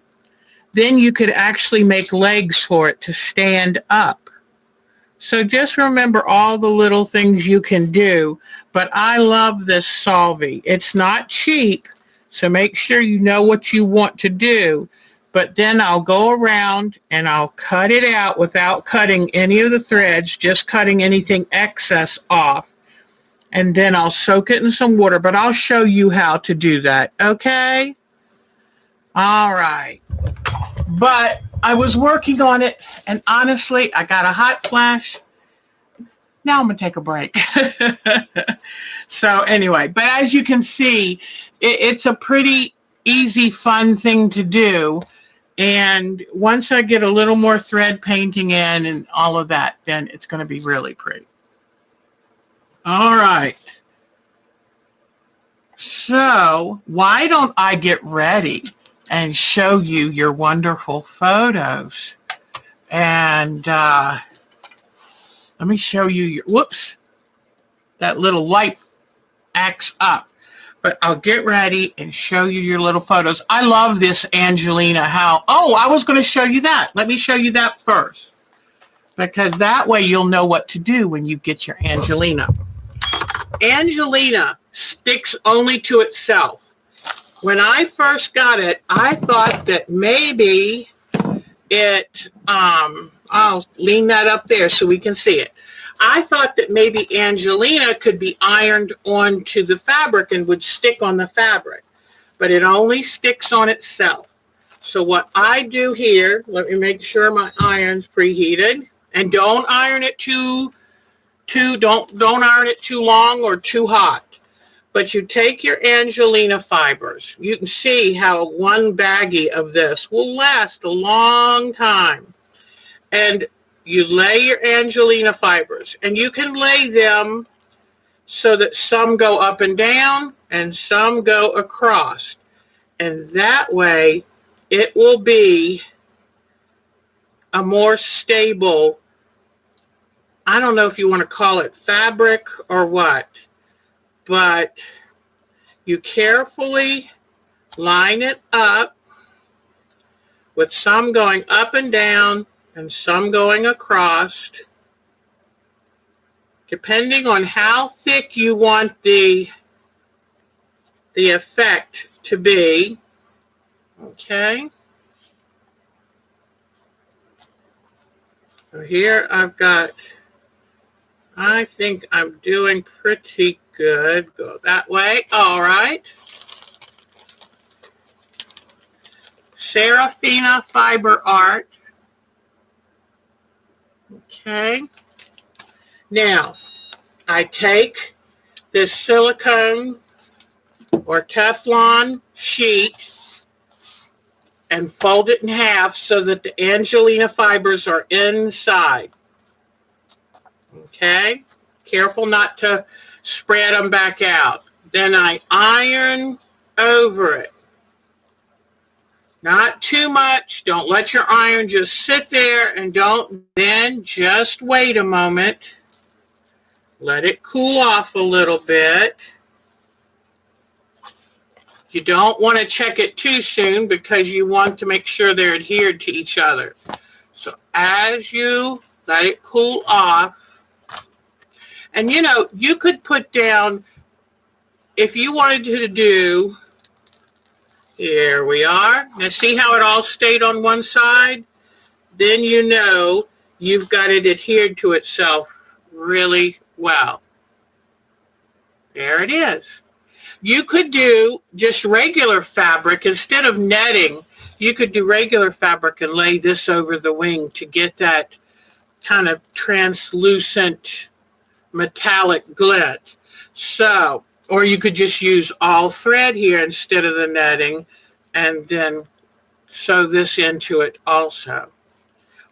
then you could actually make legs for it to stand up. So just remember all the little things you can do. But I love this solvy. It's not cheap, so make sure you know what you want to do. But then I'll go around and I'll cut it out without cutting any of the threads, just cutting anything excess off. And then I'll soak it in some water, but I'll show you how to do that, okay? All right. But I was working on it, and honestly, I got a hot flash. Now I'm going to take a break. So anyway, but as you can see, it's a pretty easy, fun thing to do. And once I get a little more thread painting in and all of that, then it's going to be really pretty. All right. So why don't I get ready and show you your wonderful photos? And let me show you that little light acts up. But I'll get ready and show you your little photos. I love this Angelina. I was going to show you that. Let me show you that first, because that way you'll know what to do when you get your Angelina. Angelina sticks only to itself. When I first got it, I thought that maybe I'll lean that up there so we can see it. I thought that maybe Angelina could be ironed onto the fabric and would stick on the fabric, but it only sticks on itself. So what I do here, let me make sure my iron's preheated, and don't iron it don't iron it too long or too hot. But you take your Angelina fibers. You can see how one baggie of this will last a long time. And you lay your Angelina fibers, and you can lay them so that some go up and down and some go across. And that way it will be a more stable, I don't know if you want to call it fabric or what, but you carefully line it up with some going up and down and some going across, depending on how thick you want the effect to be. Okay. So here I've got, I think I'm doing pretty good. Go that way. All right. Serafina Fiber Art. Okay. Now, I take this silicone or Teflon sheet and fold it in half so that the Angelina fibers are inside. Okay? Careful not to spread them back out. Then I iron over it. Not too much. Don't let your iron just sit there and then just wait a moment. Let it cool off a little bit. You don't want to check it too soon because you want to make sure they're adhered to each other. So as you let it cool off, and you know, you could put down, if you wanted to do, here we are. Now see how it all stayed on one side? Then you know you've got it adhered to itself really well. There it is. You could do just regular fabric. Instead of netting, you could do regular fabric and lay this over the wing to get that kind of translucent metallic glint. So, or you could just use all thread here instead of the netting and then sew this into it also.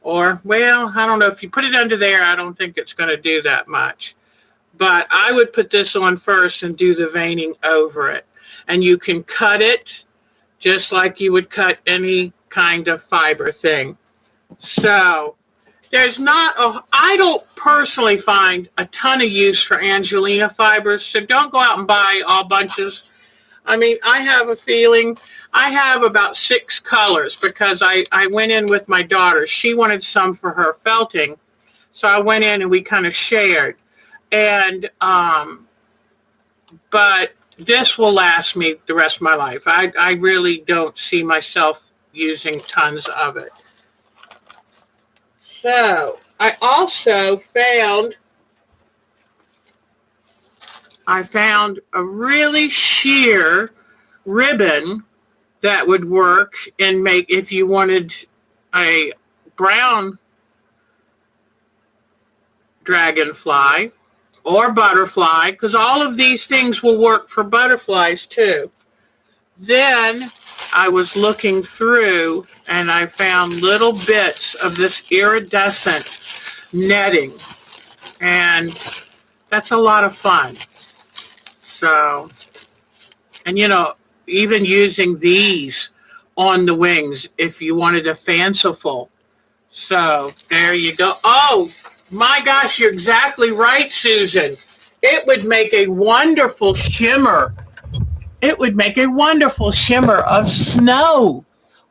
Or, well, I don't know, if you put it under there, I don't think it's going to do that much. But I would put this on first and do the veining over it. And you can cut it just like you would cut any kind of fiber thing. So there's not, I don't personally find a ton of use for Angelina fibers. So don't go out and buy all bunches. I mean, I have a feeling, I have about 6 colors because I went in with my daughter. She wanted some for her felting. So I went in and we kind of shared. And, but this will last me the rest of my life. I really don't see myself using tons of it. So I also found a really sheer ribbon that would work and make, if you wanted a brown dragonfly or butterfly, because all of these things will work for butterflies too. Then I was looking through and I found little bits of this iridescent netting, and that's a lot of fun. So, and you know, even using these on the wings if you wanted a fanciful. So there you go. Oh my gosh, you're exactly right, Susan. It would make a wonderful shimmer. It would make a wonderful shimmer of snow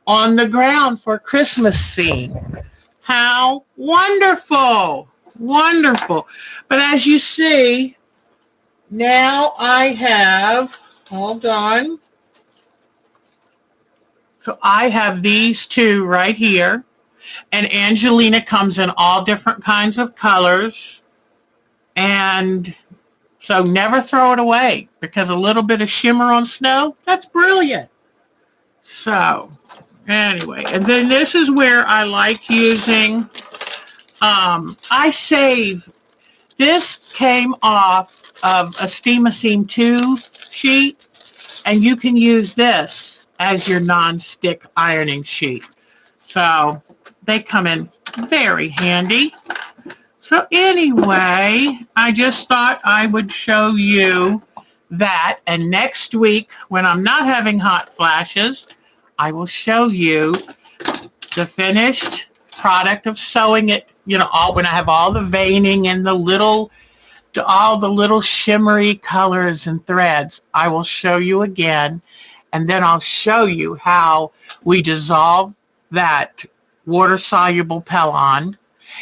on the ground for a Christmas scene. How wonderful. Wonderful. But as you see, now I have, hold on. So I have these two right here. And Angelina comes in all different kinds of colors. And so never throw it away, because a little bit of shimmer on snow, that's brilliant. So anyway, and then this is where I like using, I save, this came off of a Steam-A-Seam 2 sheet, and you can use this as your non-stick ironing sheet. So they come in very handy. So anyway, I just thought I would show you that. And next week, when I'm not having hot flashes, I will show you the finished product of sewing it, you know, all when I have all the veining and all the little shimmery colors and threads. I will show you again. and then I'll show you how we dissolve that water-soluble Pellon.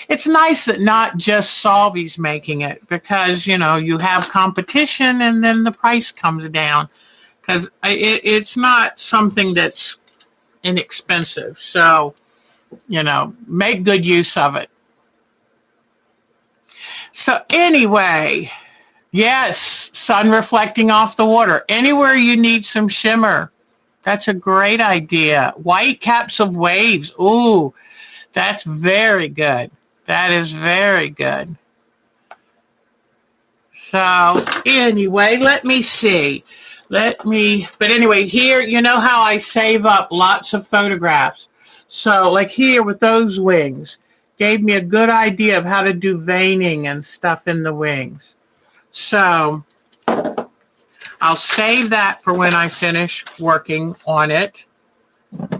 It's nice that not just Solvy's making it, because, you know, you have competition and then the price comes down, because it's not something that's inexpensive. So, you know, make good use of it. So anyway, yes, sun reflecting off the water. Anywhere you need some shimmer, that's a great idea. White caps of waves. Ooh, that's very good. That is very good. So anyway, let me see. But anyway, here, you know how I save up lots of photographs. So like here with those wings, gave me a good idea of how to do veining and stuff in the wings. So I'll save that for when I finish working on it.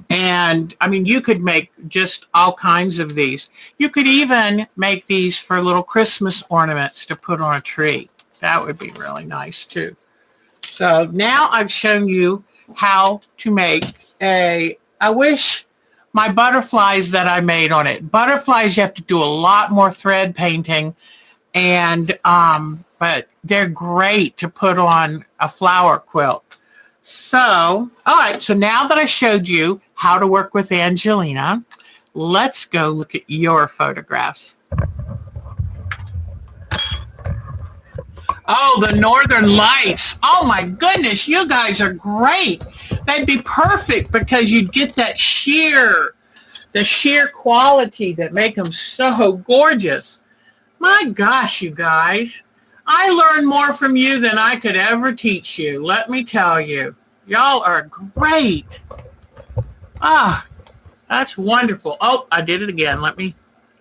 And I mean, you could make just all kinds of these. You could even make these for little Christmas ornaments to put on a tree. That would be really nice too. So now I've shown you how to make I wish my butterflies that I made on it. Butterflies, you have to do a lot more thread painting, and but they're great to put on a flower quilt. So, all right, so now that I showed you how to work with Angelina, let's go look at your photographs. Oh, the Northern Lights. Oh my goodness, you guys are great. That'd be perfect because you'd get that the sheer quality that make them so gorgeous. My gosh, you guys. I learned more from you than I could ever teach you. Let me tell you. Y'all are great. Ah, that's wonderful. Oh, I did it again.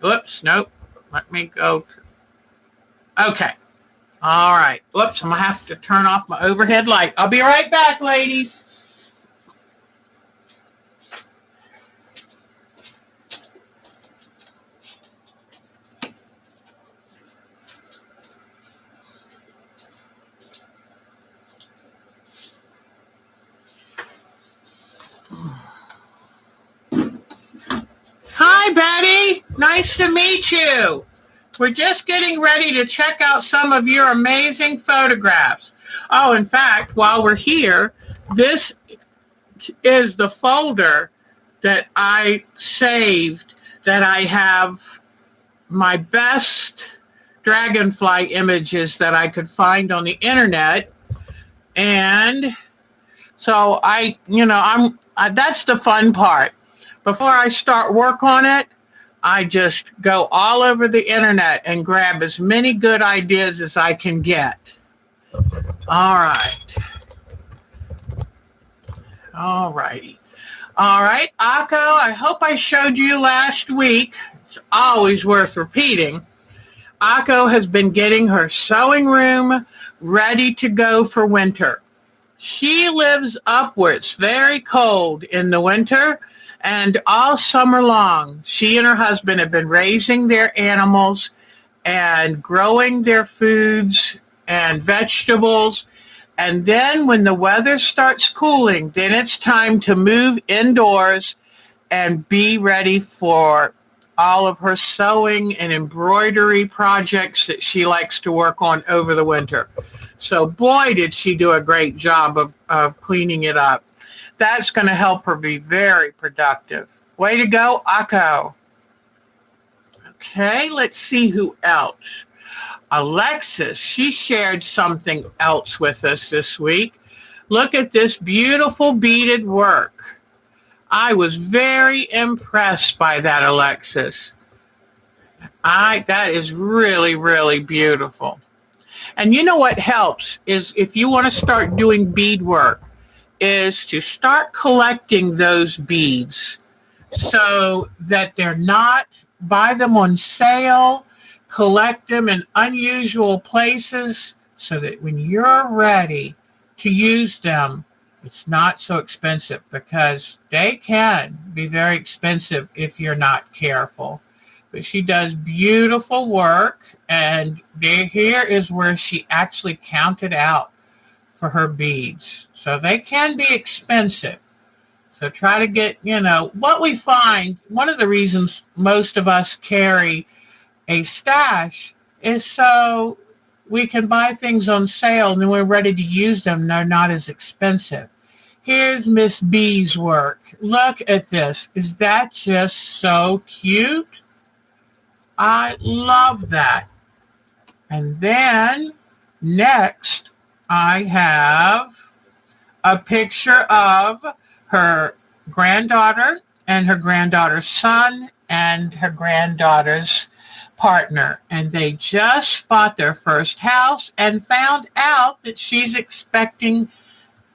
Oops, nope. Let me go. Okay. All right. Whoops, I'm going to have to turn off my overhead light. I'll be right back, ladies. Hi, Betty. Nice to meet you. We're just getting ready to check out some of your amazing photographs. Oh, in fact, while we're here, this is the folder that I saved that I have my best dragonfly images that I could find on the internet. And so that's the fun part. Before I start work on it, I just go all over the internet and grab as many good ideas as I can get. All right. All righty. All right, Akko, I hope I showed you last week. It's always worth repeating. Akko has been getting her sewing room ready to go for winter. She lives up where it's very cold in the winter. And all summer long, she and her husband have been raising their animals and growing their foods and vegetables. And then when the weather starts cooling, then it's time to move indoors and be ready for all of her sewing and embroidery projects that she likes to work on over the winter. So boy, did she do a great job of cleaning it up. That's going to help her be very productive. Way to go, Akko. Okay, let's see who else. Alexis, she shared something else with us this week. Look at this beautiful beaded work. I was very impressed by that, Alexis. That is really, really beautiful. And you know what helps is if you want to start doing beadwork, is to start collecting those beads so that they're not, buy them on sale, collect them in unusual places so that when you're ready to use them, it's not so expensive, because they can be very expensive if you're not careful. But she does beautiful work, and here is where she actually counted out for her beads. So they can be expensive. So try to get, what we find, one of the reasons most of us carry a stash is so we can buy things on sale and then we're ready to use them. They're not as expensive. Here's Miss B's work. Look at this. Is that just so cute? I love that. And then next, I have a picture of her granddaughter and her granddaughter's son and her granddaughter's partner. And they just bought their first house and found out that she's expecting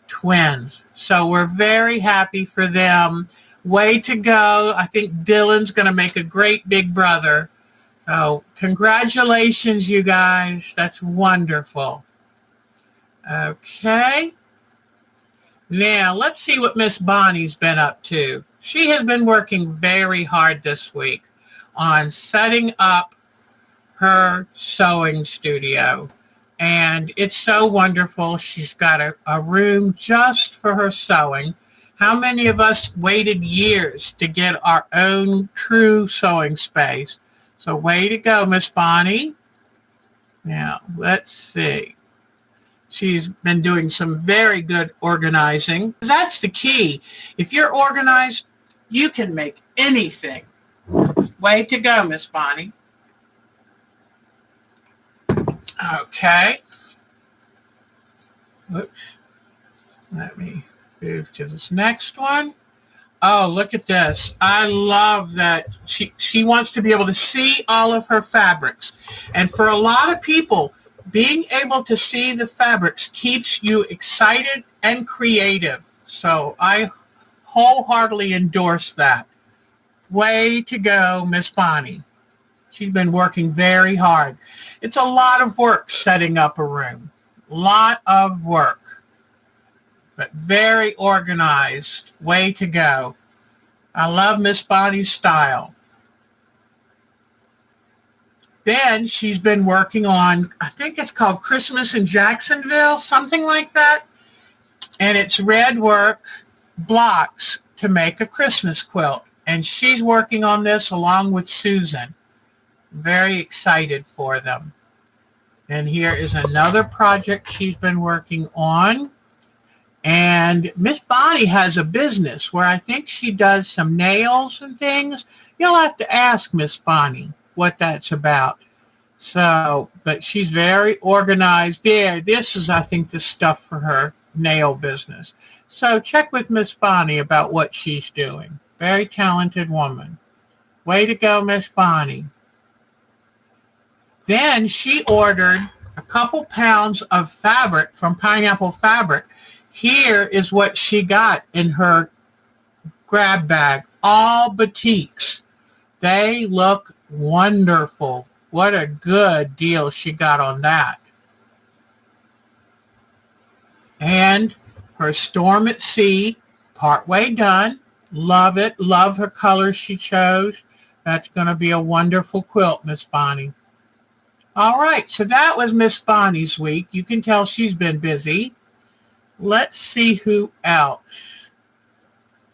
twins. So we're very happy for them. Way to go. I think Dylan's going to make a great big brother. So congratulations, you guys. That's wonderful. Okay. Now, let's see what Miss Bonnie's been up to. She has been working very hard this week on setting up her sewing studio. And it's so wonderful. She's got a room just for her sewing. How many of us waited years to get our own true sewing space? So way to go, Miss Bonnie. Now, let's see. She's been doing some very good organizing. That's the key. If you're organized, you can make anything. Way to go, Miss Bonnie. Okay. Oops. Let me move to this next one. Oh, look at this. I love that she wants to be able to see all of her fabrics. And for a lot of people, being able to see the fabrics keeps you excited and creative. So I wholeheartedly endorse that. Way to go, Miss Bonnie. She's been working very hard. It's a lot of work setting up a room. A lot of work. But very organized. Way to go. I love Miss Bonnie's style. Then she's been working on, I think it's called Christmas in Jacksonville, something like that. And it's red work blocks to make a Christmas quilt. And she's working on this along with Susan. Very excited for them. And here is another project she's been working on. And Miss Bonnie has a business where I think she does some nails and things. You'll have to ask Miss Bonnie what that's about. So, but she's very organized there. This is, I think, the stuff for her nail business. So check with Miss Bonnie about what she's doing. Very talented woman. Way to go, Miss Bonnie. Then she ordered a couple pounds of fabric from Pineapple Fabric. Here is what she got in her grab bag. All batiks. They look wonderful. What a good deal she got on that. And her Storm at Sea, partway done. Love it. Love her colors she chose. That's going to be a wonderful quilt, Miss Bonnie. All right, so that was Miss Bonnie's week. You can tell she's been busy. Let's see who else.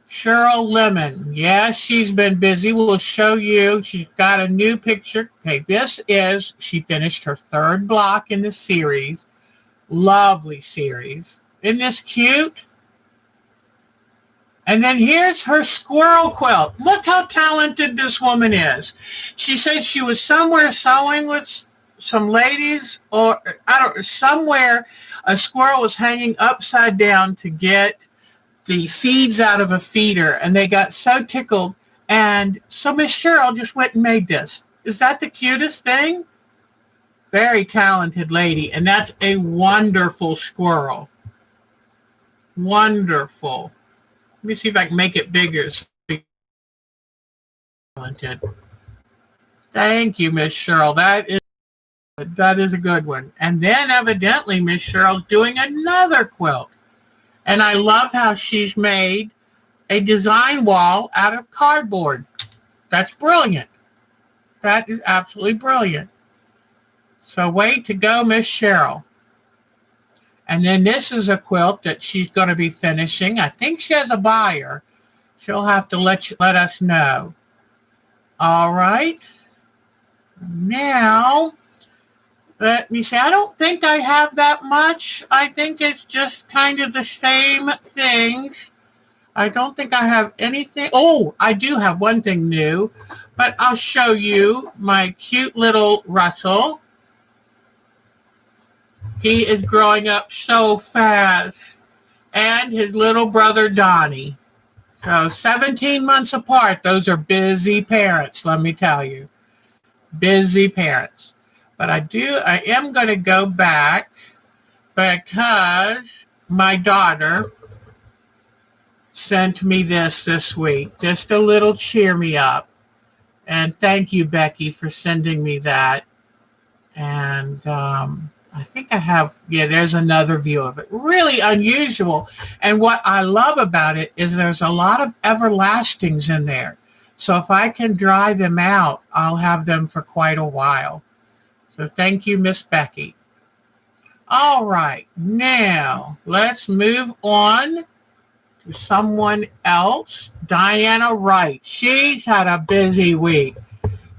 Cheryl Lemon. Yes, she's been busy. We'll show you. She's got a new picture. Okay, she finished her third block in the series. Lovely series. Isn't this cute? And then here's her Squirrel Quilt. Look how talented this woman is. She said she was somewhere sewing with some ladies, or somewhere a squirrel was hanging upside down to get the seeds out of a feeder, and they got so tickled. And so Miss Cheryl just went and made this. Is that the cutest thing? Very talented lady, and that's a wonderful squirrel. Wonderful. Let me see if I can make it bigger. Talented. Thank you, Miss Cheryl. That is a good one. And then evidently Miss Cheryl's doing another quilt. And I love how she's made a design wall out of cardboard. That's brilliant. That is absolutely brilliant. So way to go, Miss Cheryl. And then this is a quilt that she's going to be finishing. I think she has a buyer. She'll have to let us know. All right. Now, let me see. I don't think I have that much. I think it's just kind of the same things. I don't think I have anything. Oh, I do have one thing new, but I'll show you my cute little Russell. He is growing up so fast. And his little brother, Donnie. So 17 months apart. Those are busy parents, let me tell you. Busy parents. But I am going to go back because my daughter sent me this week. Just a little cheer me up. And thank you, Becky, for sending me that. And I think I have, there's another view of it. Really unusual. And what I love about it is there's a lot of everlastings in there. So if I can dry them out, I'll have them for quite a while. So thank you, Miss Becky. All right. Now, let's move on to someone else. Diana Wright. She's had a busy week.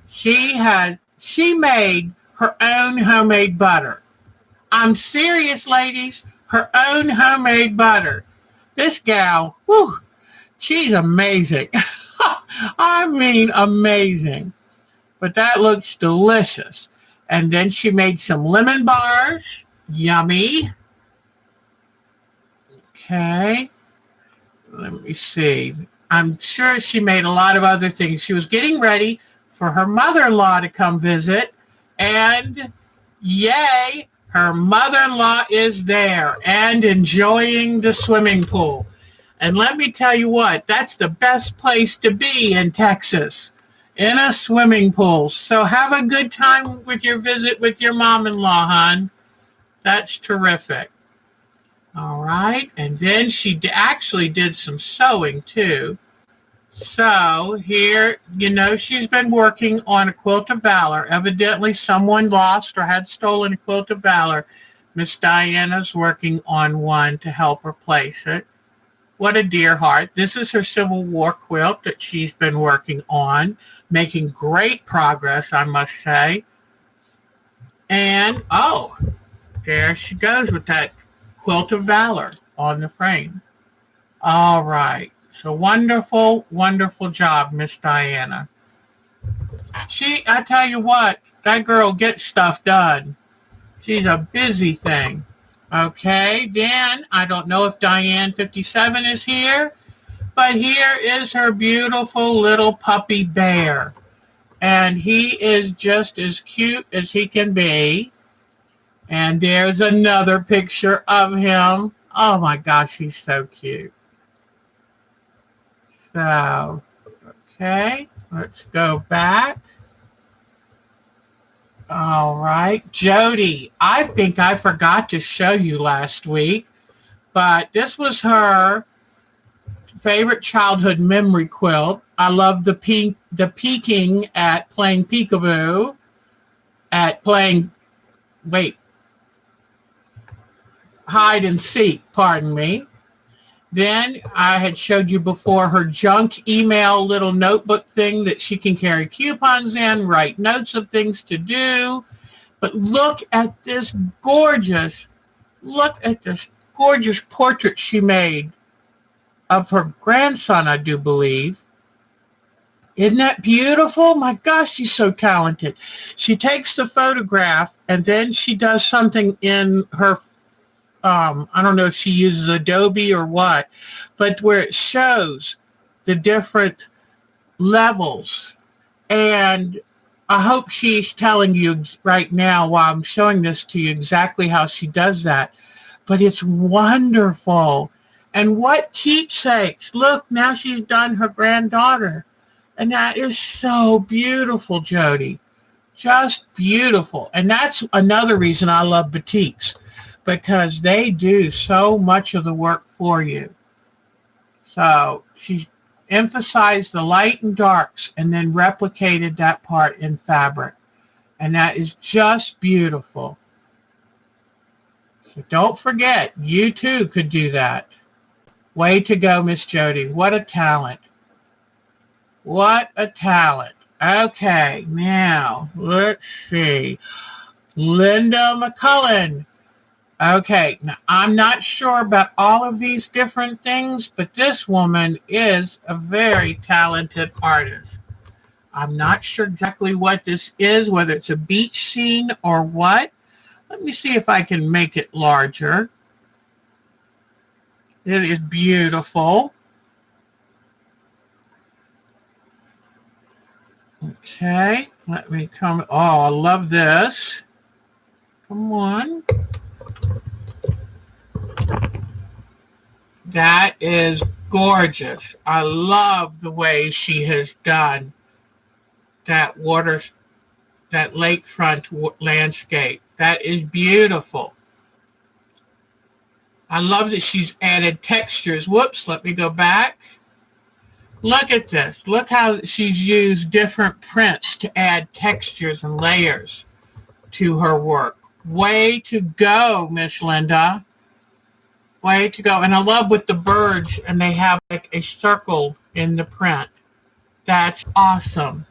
She made her own homemade butter. I'm serious, ladies. Her own homemade butter. This gal, she's amazing. I mean, amazing. But that looks delicious. And then she made some lemon bars. Yummy. Okay. Let me see. I'm sure she made a lot of other things. She was getting ready for her mother-in-law to come visit. And yay, her mother-in-law is there and enjoying the swimming pool. And let me tell you what, that's the best place to be in Texas, in a swimming pool. So have a good time with your visit with your mom-in-law, hon. That's terrific. All right. And then she actually did some sewing, too. So here, she's been working on a quilt of valor. Evidently, someone lost or had stolen a quilt of valor. Miss Diana's working on one to help replace it. What a dear heart. This is her Civil War quilt that she's been working on, making great progress, I must say. And, there she goes with that quilt of valor on the frame. All right. So wonderful, wonderful job, Miss Diana. I tell you what, that girl gets stuff done. She's a busy thing. Okay, then I don't know if Diane 57 is here, but here is her beautiful little puppy bear. And he is just as cute as he can be. And there's another picture of him. Oh my gosh, he's so cute. So, okay, let's go back. All right, Jody. I think I forgot to show you last week, but this was her favorite childhood memory quilt. I love the peeking at playing peekaboo, at playing, hide and seek, pardon me. Then I had showed you before her junk email little notebook thing that she can carry coupons in, write notes of things to do. But look at this gorgeous portrait she made of her grandson, I do believe. Isn't that beautiful? My gosh, she's so talented. She takes the photograph and then she does something in her I don't know if she uses Adobe or what, but where it shows the different levels. And I hope she's telling you right now while I'm showing this to you exactly how she does that. But it's wonderful. And what keepsakes. Look, now she's done her granddaughter. And that is so beautiful, Jody. Just beautiful. And that's another reason I love boutiques, because they do so much of the work for you. So she emphasized the light and darks and then replicated that part in fabric. And that is just beautiful. So don't forget, you too could do that. Way to go, Miss Jody. What a talent. What a talent. Okay, now let's see. Linda Mccullen. Okay, now I'm not sure about all of these different things, but this woman is a very talented artist. I'm not sure exactly what this is, whether it's a beach scene or what. Let me see if I can make it larger. It is beautiful. Okay, let me come. Oh, I love this. Come on. That is gorgeous. I love the way she has done that that lakefront landscape. That is beautiful. I love that she's added textures. Whoops, let me go back. Look at this. Look how she's used different prints to add textures and layers to her work. Way to go, Miss Linda. Way to go. And I love with the birds, and they have like a circle in the print. That's awesome.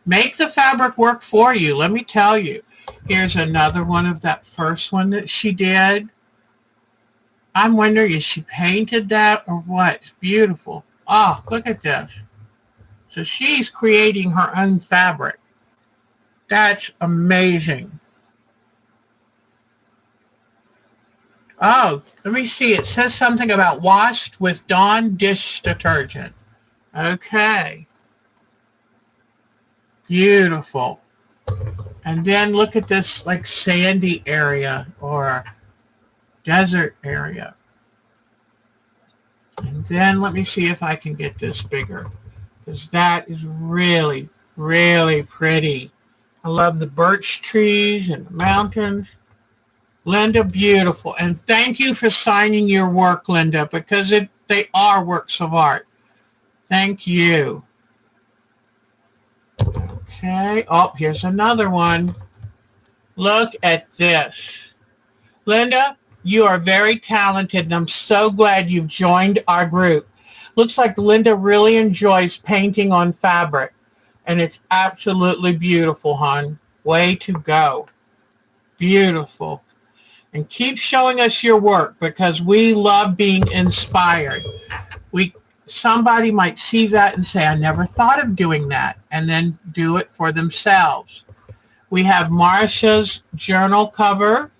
Make the fabric work for you, let me tell you. Here's another one of that first one that she did. I'm wondering, is she painted that or what? It's beautiful. Oh, look at this. So she's creating her own fabric. That's amazing. Oh, let me see. It says something about washed with Dawn dish detergent. Okay. Beautiful. And then look at this like sandy area or desert area. And then let me see if I can get this bigger, because that is really, really pretty. I love the birch trees and the mountains. Linda, beautiful. And thank you for signing your work, Linda, because they are works of art. Thank you. Okay. Oh, here's another one. Look at this. Linda, you are very talented, and I'm so glad you've joined our group. Looks like Linda really enjoys painting on fabric, and it's absolutely beautiful, hon. Way to go. Beautiful. And keep showing us your work, because we love being inspired. Somebody might see that and say, I never thought of doing that, and then do it for themselves. We have Marsha's journal cover.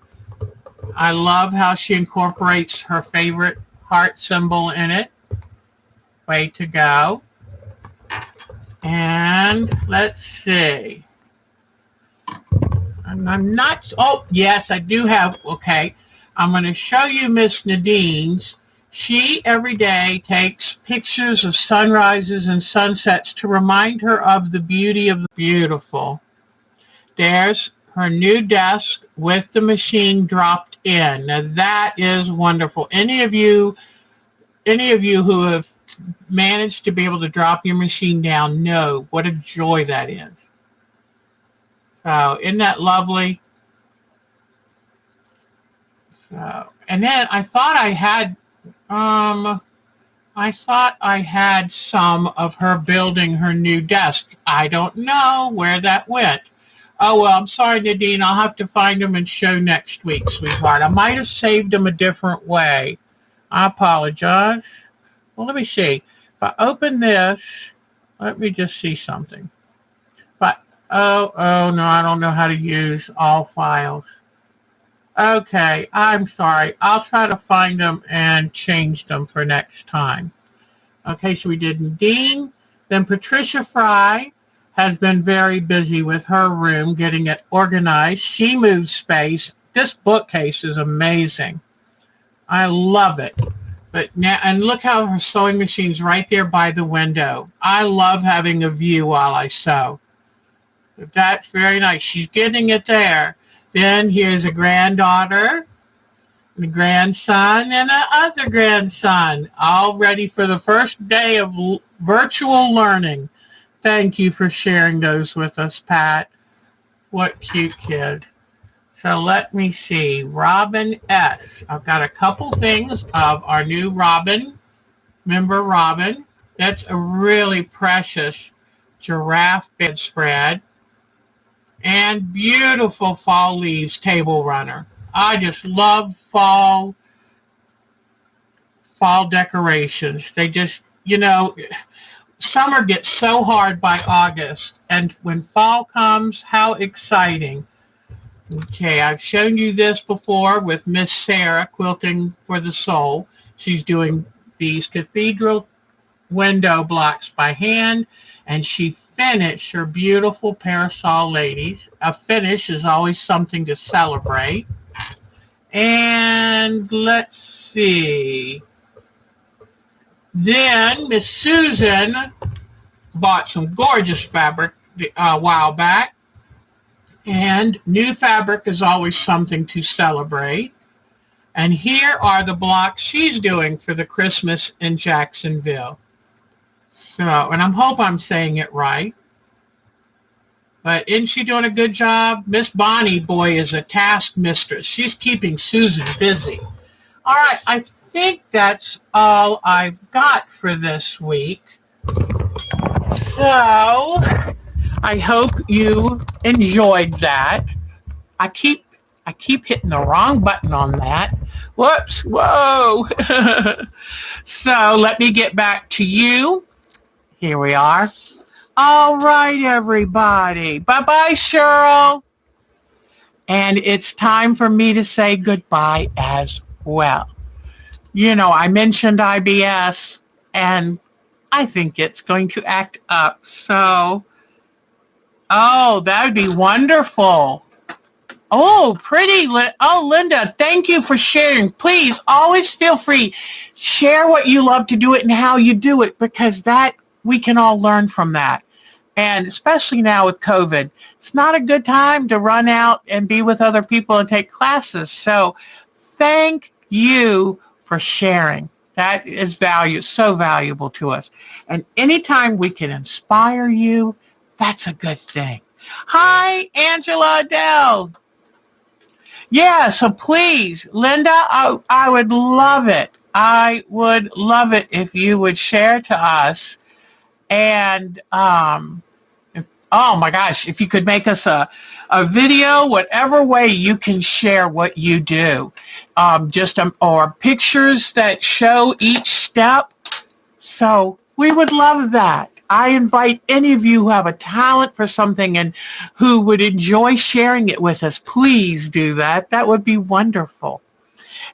I love how she incorporates her favorite heart symbol in it. Way to go. And let's see. And I'm not, oh, yes, I do have, okay. I'm going to show you Miss Nadine's. She every day takes pictures of sunrises and sunsets to remind her of the beauty of the beautiful. There's her new desk with the machine dropped in. Now that is wonderful. Any of you who have managed to be able to drop your machine down know what a joy that is. So isn't that lovely? So, and then I thought I had some of her building her new desk. I don't know where that went. Oh, well, I'm sorry, Nadine. I'll have to find them and show next week, sweetheart. I might have saved them a different way. I apologize. Well, let me see. If I open this, let me just see something. Oh, no, I don't know how to use all files. Okay, I'm sorry. I'll try to find them and change them for next time. Okay, so we did Nadine. Then Patricia Fry has been very busy with her room, getting it organized. She moved space. This bookcase is amazing. I love it. But now, and look how her sewing machine's right there by the window. I love having a view while I sew. But that's very nice. She's getting it there. Then here's a granddaughter, a grandson, and another grandson, all ready for the first day of virtual learning. Thank you for sharing those with us, Pat. What cute kid. So let me see. Robin S. I've got a couple things of our new Robin. Remember Robin? That's a really precious giraffe bedspread. And beautiful fall leaves table runner. I just love fall decorations. They just, summer gets so hard by August. And when fall comes, how exciting. Okay, I've shown you this before with Miss Sarah, Quilting for the Soul. She's doing these cathedral window blocks by hand, and she finished her beautiful parasol ladies. A finish is always something to celebrate. And let's see. Then Miss Susan bought some gorgeous fabric a while back. And new fabric is always something to celebrate. And here are the blocks she's doing for the Christmas in Jacksonville. So, and I hope I'm saying it right. But isn't she doing a good job? Miss Bonnie, boy, is a task mistress. She's keeping Susan busy. All right, I think that's all I've got for this week. So, I hope you enjoyed that. I keep hitting the wrong button on that. Whoops, whoa. So, let me get back to you. Here we are. All right, everybody. Bye-bye, Cheryl. And it's time for me to say goodbye as well. I mentioned IBS, and I think it's going to act up. So, that would be wonderful. Oh, pretty. Linda, thank you for sharing. Please, always feel free. Share what you love to do it and how you do it, because that we can all learn from that. And especially now with COVID, it's not a good time to run out and be with other people and take classes. So thank you for sharing. That is so valuable to us. And anytime we can inspire you, that's a good thing. Hi, Angela Adele. Yeah, so please, Linda, I would love it. I would love it if you would share to us. And, oh my gosh, if you could make us a video, whatever way you can share what you do, or pictures that show each step. So we would love that. I invite any of you who have a talent for something and who would enjoy sharing it with us. Please do that. That would be wonderful.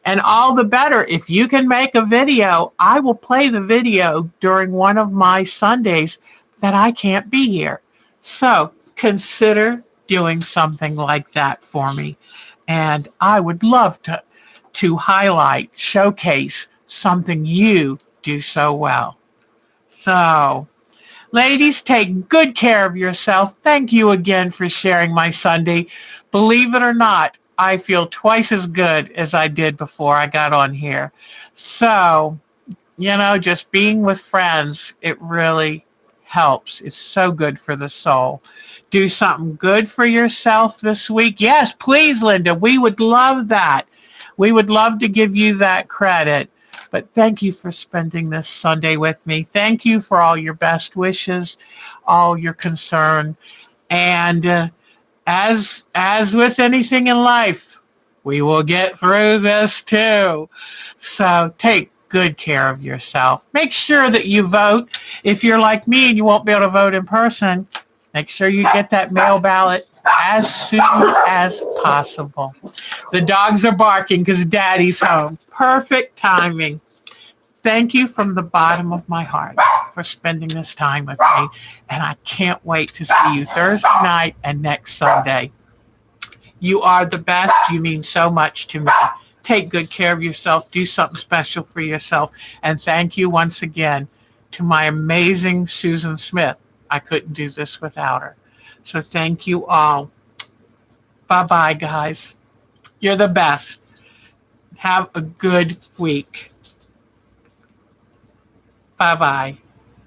And all the better, if you can make a video, I will play the video during one of my Sundays that I can't be here. So consider doing something like that for me. And I would love to highlight, showcase something you do so well. So, ladies, take good care of yourself. Thank you again for sharing my Sunday. Believe it or not, I feel twice as good as I did before I got on here. So, just being with friends, it really helps. It's so good for the soul. Do something good for yourself this week. Yes, please, Linda. We would love that. We would love to give you that credit. But thank you for spending this Sunday with me. Thank you for all your best wishes, all your concern. And as with anything in life, we will get through this too. So take good care of yourself. Make sure that you vote. If you're like me and you won't be able to vote in person, make sure you get that mail ballot as soon as possible. The dogs are barking because Daddy's home. Perfect timing. Thank you from the bottom of my heart for spending this time with me. And I can't wait to see you Thursday night and next Sunday. You are the best. You mean so much to me. Take good care of yourself. Do something special for yourself. And thank you once again to my amazing Susan Smith. I couldn't do this without her. So thank you all. Bye-bye, guys. You're the best. Have a good week. Bye-bye.